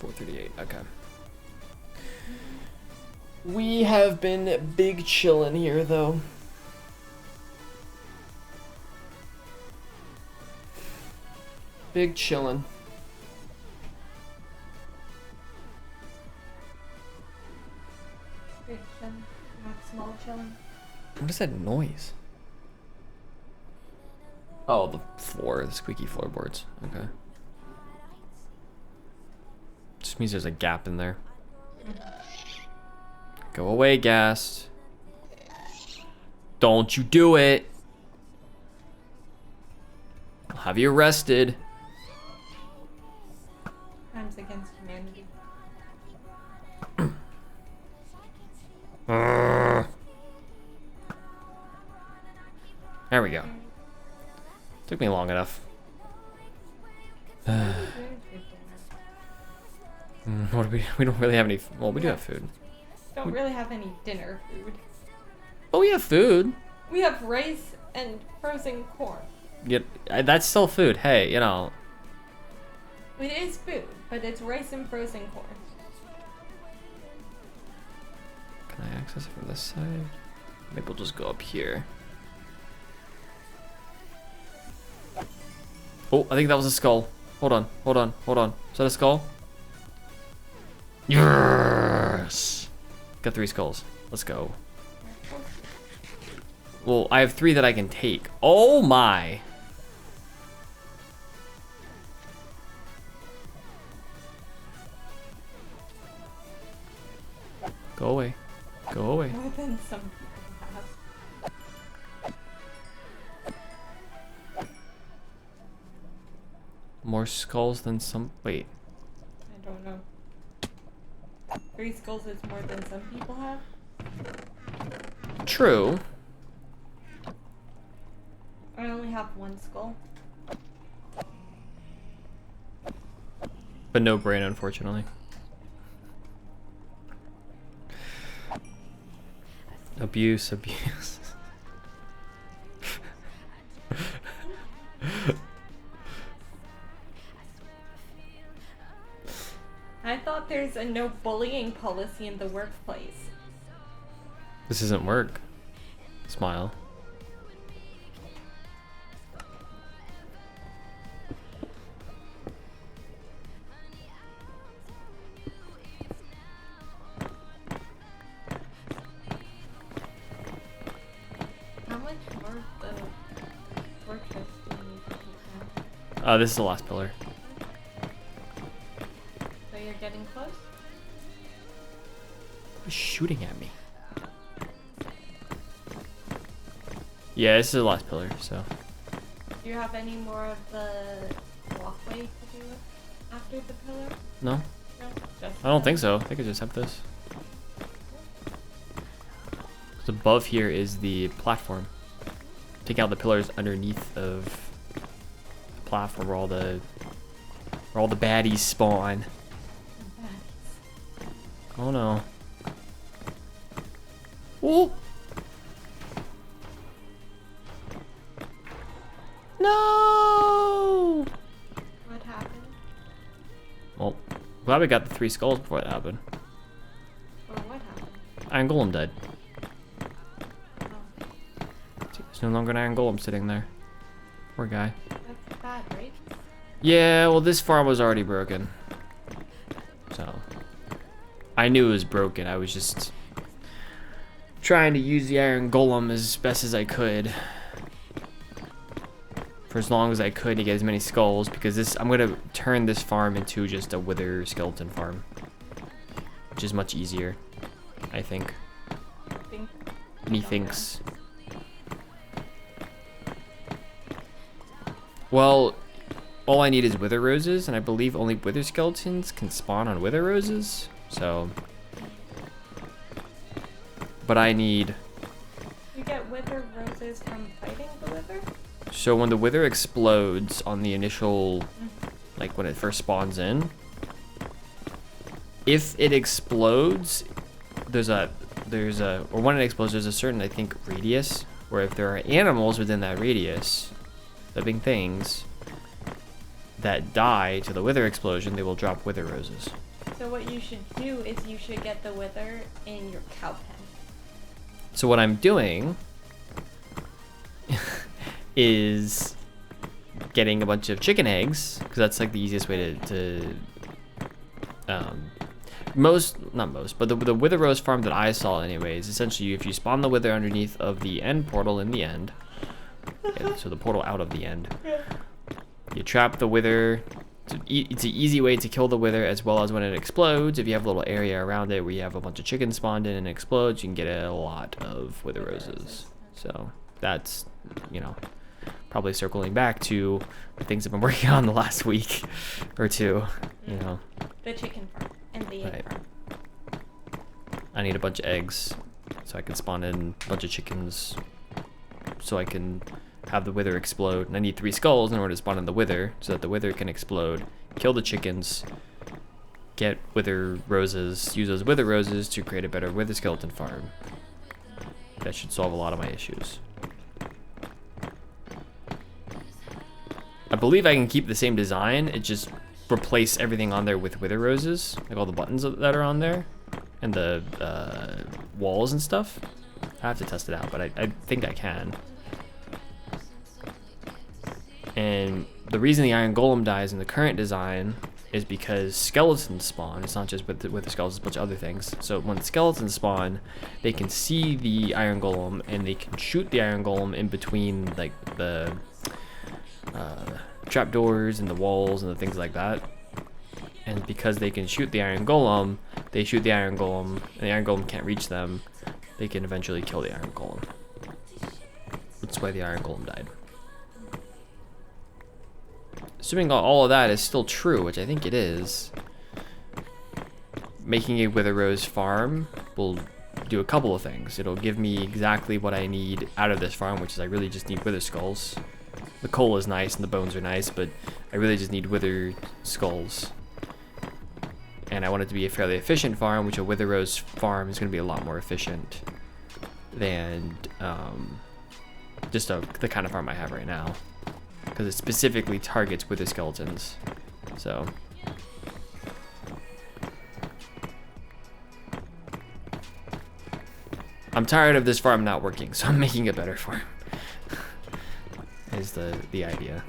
.438. Okay. We have been big chillin' here, though. Big chillin'. Big chillin', not small chillin'. What is that noise? Oh, the floor, the squeaky floorboards. Okay. Just means there's a gap in there. Go away, Ghast. Don't you do it. I'll have you arrested. Crimes against humanity. There we go. Took me long enough. What do we don't really have any. Well, we do have food. Don't really have any dinner food. Oh, we have food. We have rice and frozen corn. Yeah, that's still food. Hey, you know. It is food, but it's rice and frozen corn. Can I access it from this side? Maybe we'll just go up here. Oh, I think that was a skull. Hold on, hold on, hold on. Is that a skull? Yes! Got 3 skulls. Let's go. Well, I have 3 that I can take. Oh my! Go away. Go away. More than some people have. More skulls than some. Wait. I don't know. 3 skulls is more than some people have. True. I only have 1 skull. But no brain, unfortunately. Abuse, abuse. I thought there's a no bullying policy in the workplace. This isn't work. Smile. How much more of the fortress do you need to take down? This is the last pillar. So you're getting close? Who's shooting at me? Yeah, this is the last pillar, so. Do you have any more of the walkway to do after the pillar? No? No? Just I don't think so. I think I just have this. 'Cause above here is the platform. Take out the pillars underneath of the platform where all the baddies spawn. Oh no. Oh! No! What happened? Well, glad we got the 3 skulls before that happened. Or what happened? Iron Golem died. Oh, There's no longer an Iron Golem sitting there. Poor guy. that's bad, right? Yeah, well, this farm was already broken. So, I knew it was broken. I was just trying to use the Iron Golem as best as I could. For as long as I could to get as many skulls, because this, I'm gonna turn this farm into just a Wither skeleton farm. Which is much easier, I think. Think. Methinks. Well, all I need is Wither Roses, and I believe only Wither skeletons can spawn on Wither Roses, so. But I need. You get wither roses from fighting the wither? So when the Wither explodes on the initial, like when it first spawns in, if it explodes, or when it explodes, there's a certain, I think, radius, where if there are animals within that radius, living things, that die to the Wither explosion, they will drop Wither Roses. So what you should do is you should get the wither in your cow pen. So what I'm doing is getting a bunch of chicken eggs, because that's like the easiest way to not most, but the Wither Rose farm that I saw anyways, essentially if you spawn the Wither underneath of the end portal in the end, so the portal out of the end, you trap the Wither. It's an easy way to kill the Wither, as well as when it explodes, if you have a little area around it where you have a bunch of chickens spawned in and it explodes, you can get a lot of Wither Roses. So that's, you know, probably circling back to the things I've been working on the last week or two, you know. The chicken farm and the egg farm. I need a bunch of eggs so I can spawn in a bunch of chickens so I can have the Wither explode. And I need 3 skulls in order to spawn in the Wither so that the Wither can explode, kill the chickens, get Wither Roses, use those Wither Roses to create a better Wither skeleton farm. That should solve a lot of my issues. I believe I can keep the same design, it just replace everything on there with Wither Roses, like all the buttons that are on there, and the walls and stuff. I have to test it out, but I think I can. And the reason the Iron Golem dies in the current design is because skeletons spawn. It's not just with the skeletons, it's a bunch of other things. So when the skeletons spawn, they can see the Iron Golem and they can shoot the Iron Golem in between like the trapdoors and the walls and the things like that. And because they can shoot the Iron Golem, they shoot the Iron Golem, and the Iron Golem can't reach them. They can eventually kill the Iron Golem. That's why the Iron Golem died. Assuming all of that is still true, which I think it is, making a Wither Rose farm will do a couple of things. It'll give me exactly what I need out of this farm, which is I really just need Wither Skulls. The coal is nice and the bones are nice, but I really just need Wither Skulls. And I want it to be a fairly efficient farm, which a Wither Rose farm is going to be a lot more efficient than just the kind of farm I have right now. Because it specifically targets Wither skeletons. So. I'm tired of this farm not working, so I'm making a better farm. Is the idea.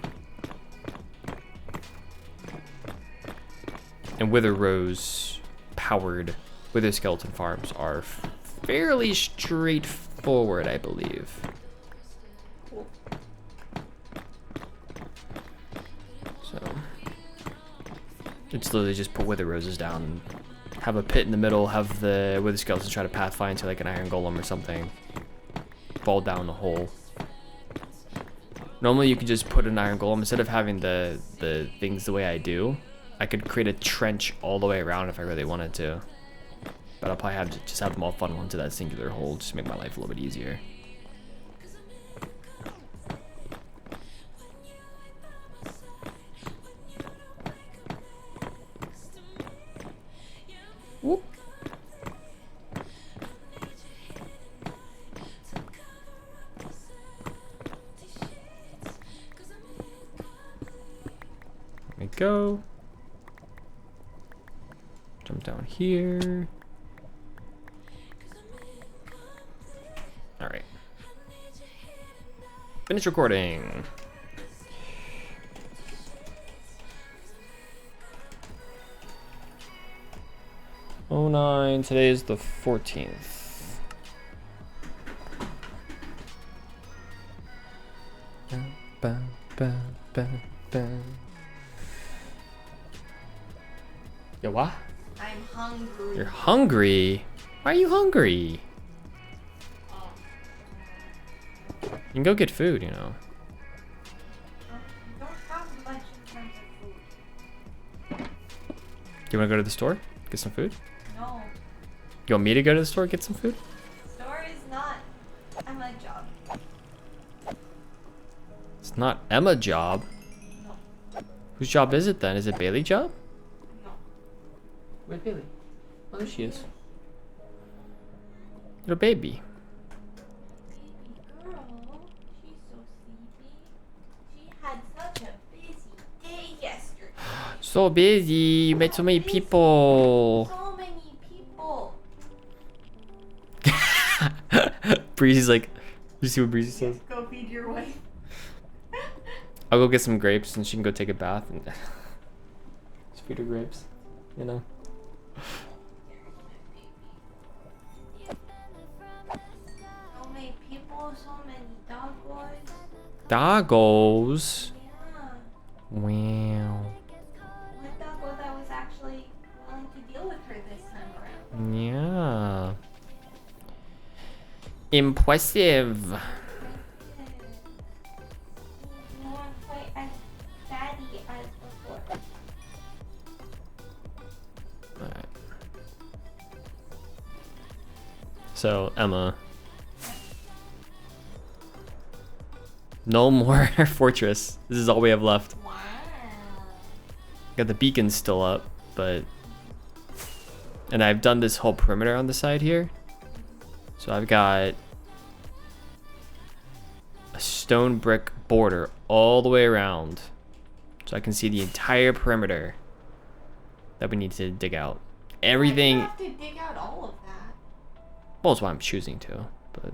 And Wither Rose powered Wither skeleton farms are fairly straightforward, I believe. So it's literally just put Wither Roses down, have a pit in the middle, have the Wither skeletons try to pathfind to like an Iron Golem or something, fall down the hole, Normally you can just put an iron golem instead of having the things the way I do. I could create a trench all the way around if I really wanted to. But I'll probably have to just have them all funnel into that singular hole just to make my life a little bit easier. Whoop. There we go. Jump down here. All right. Finish recording. Oh 09, today is the 14th. Ba, ba, ba, ba. Yo, what? I'm hungry. You're hungry? Why are you hungry? You can go get food, you know. I don't have much in terms of food. Do you want to go to the store? Get some food? No. You want me to go to the store, get some food? Store is not my job. It's not Emma's job. No. Whose job is it then? Is it Bailey's job? No. Where's Bailey? Oh, there she is. Little baby. Baby girl, she's so sleepy. She had such a busy day yesterday. So busy. You met so many people. So many people. Breezy's like, you see what Breezy says? Go feed your wife. I'll go get some grapes and she can go take a bath and just feed her grapes, you know? So many people, so many doggos. Doggos. Yeah. Wow. One doggo that was actually willing to deal with her this time around. Yeah. Impressive. You weren't quite as fatty as before. Alright. So, Emma. No more fortress. This is all we have left. Wow. Got the beacons still up, but... And I've done this whole perimeter on the side here. So I've got a stone brick border all the way around. So I can see the entire perimeter that we need to dig out. Everything... You have to dig out all of that. Well, that's why I'm choosing to, but...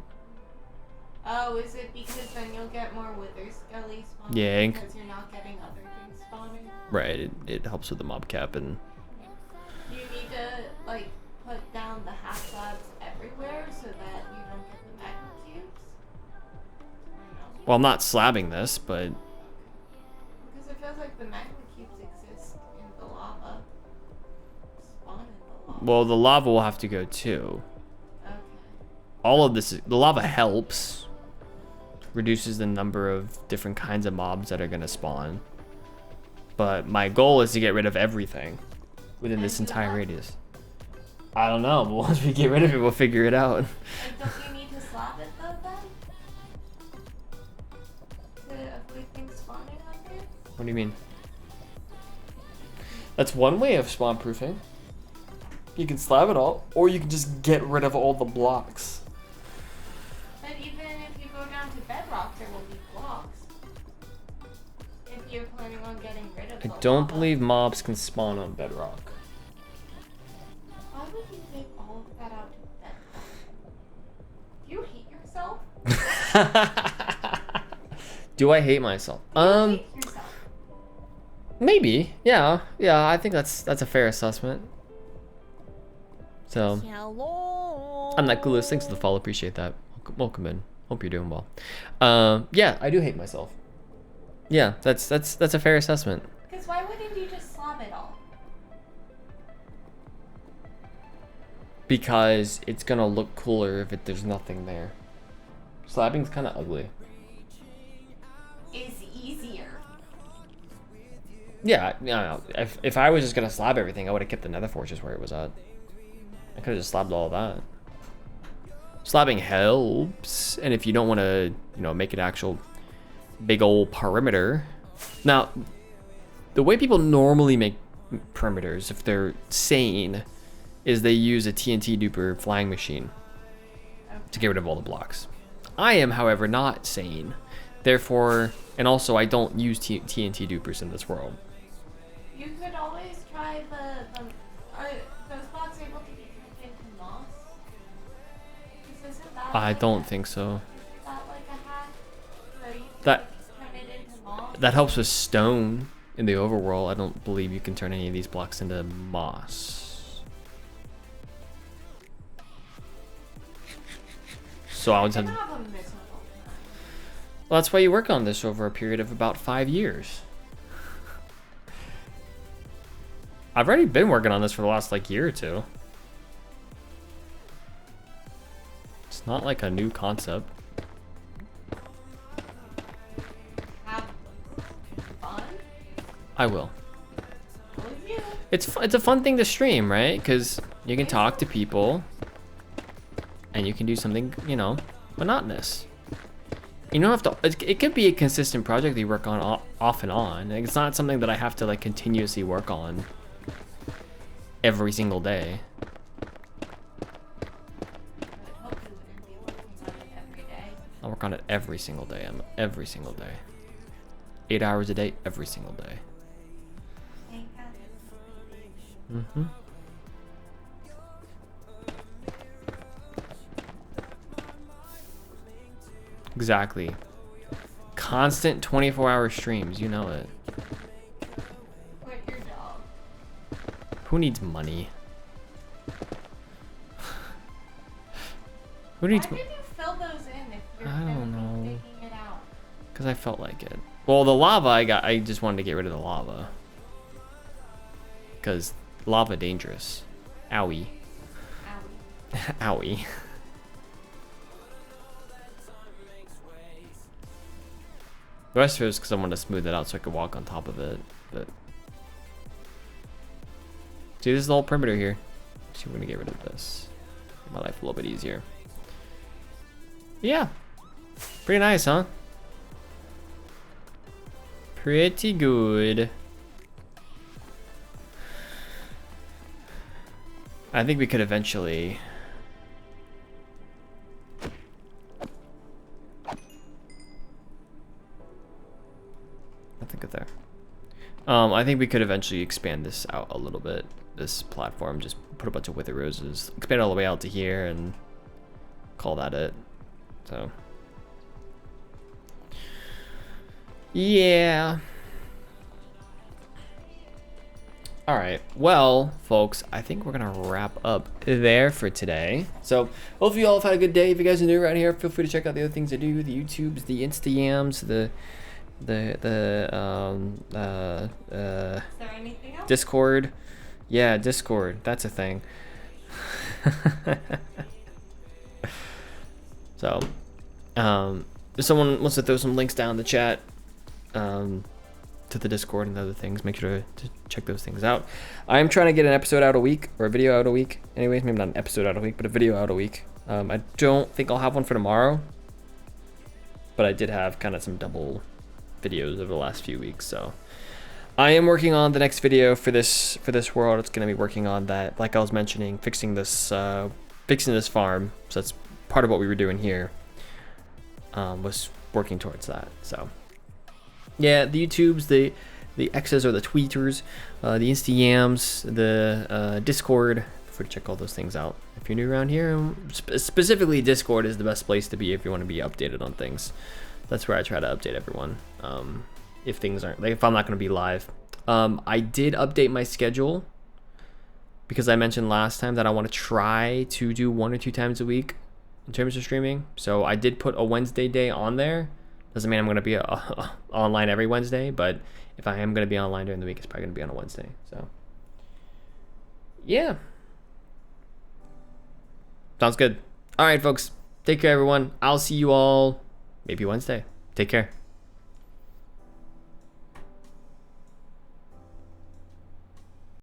Oh, is it because then you'll get more wither skelly spawning? Yeah, Because you're not getting other things spawning? Right, it helps with the mob cap and... You need to, like, put down the half slabs everywhere so that you don't get the magma cubes? Or no? Well, I'm not slabbing this, but... Because it feels like the magma cubes exist in the lava. Spawn in the lava. Well, the lava will have to go too. Okay. All of this... The lava helps. Reduces the number of different kinds of mobs that are going to spawn. But my goal is to get rid of everything within this entire radius. I don't know, but once we get rid of it, we'll figure it out. Like, don't you need to slab it though then? To avoid things spawning on there? What do you mean? That's one way of spawn proofing. You can slab it all, or you can just get rid of all the blocks. But even if you go down to bedrock, there will be blocks. If you're planning on getting rid of I the don't lava. believe mobs can spawn on bedrock. Why would you take all of that out to bedrock? Do you hate yourself? Do I hate myself? Do you hate yourself? Maybe. Yeah. Yeah, I think that's a fair assessment. So, I'm not clueless. Thanks for the follow. Appreciate that. Welcome in. Hope you're doing well. Yeah, I do hate myself. Yeah, that's a fair assessment. Because why wouldn't you just slab it all? Because it's gonna look cooler if there's nothing there. Slabbing's kind of ugly. is easier. Yeah, no. If I was just gonna slab everything, I would have kept the Nether Fortress where it was at. I could have just slabbed all of that. Slabbing helps, and if you don't want to, you know, make an actual big old perimeter. Now, the way people normally make perimeters, if they're sane, is they use a TNT duper flying machine to get rid of all the blocks. I am, however, not sane. Therefore, and also I don't use TNT dupers in this world. You could always try are those blocks able to be turned into moss? Isn't that I don't think so. Is that like a hack where you can That turn it into moss? that helps with stone in the overworld. I don't believe you can turn any of these blocks into moss. So I would have. Well, that's why you work on this over a period of about 5 years. I've already been working on this for the last like year or two. It's not like a new concept. Have fun? I will. Will you? It's a fun thing to stream, right? Because you can talk to people, and you can do something, you know, monotonous. You don't have to. It could be a consistent project that you work on off and on. Like, it's not something that I have to like continuously work on every single day. I'll work on it every single day. Every single day. 8 hours a day, every single day. Mm-hmm. Exactly. Constant 24-hour streams, you know it. Quit your job. Who needs money? Who needs? Why did you fill those in if you're I don't gonna be know. taking it out? Because I felt like it. Well, the lava I just wanted to get rid of the lava. Because lava dangerous. Owie. Owie. Owie. The rest of it is because I wanted to smooth it out so I could walk on top of it. But see, this is the whole perimeter here. So we're gonna get rid of this. Make my life a little bit easier. Yeah. Pretty nice, huh? Pretty good. I think we could eventually. Nothing good there. I think we could eventually expand this out a little bit. This platform, just put a bunch of wither roses, expand all the way out to here, and call that it. So, yeah. All right, well, folks, I think we're gonna wrap up there for today. So, hopefully you all have had a good day. If you guys are new around here, feel free to check out the other things I do, the YouTubes, the Instagrams, Is there anything else? Discord. Yeah, Discord, that's a thing. So, if someone wants to throw some links down in the chat, to the Discord and other things, make sure to check those things out. I'm trying to get an episode out a week, or a video out a week. Anyways, maybe not an episode out a week, but a video out a week. I don't think I'll have one for tomorrow, but I did have kind of some double videos over the last few weeks. So I am working on the next video for this world. It's going to be working on that, like I was mentioning, fixing this farm. So that's part of what we were doing here. Was working towards that. So. Yeah, the YouTubes, the X's or the tweeters, the Instagrams, the Discord. Feel free to check all those things out. If you're new around here, specifically Discord is the best place to be if you want to be updated on things. That's where I try to update everyone. If things aren't, like if I'm not going to be live. I did update my schedule because I mentioned last time that I want to try to do 1 or 2 times a week in terms of streaming. So I did put a Wednesday day on there. Doesn't mean I'm going to be online every Wednesday, but if I am going to be online during the week, it's probably going to be on a Wednesday. So, yeah. Sounds good. All right, folks. Take care, everyone. I'll see you all maybe Wednesday. Take care.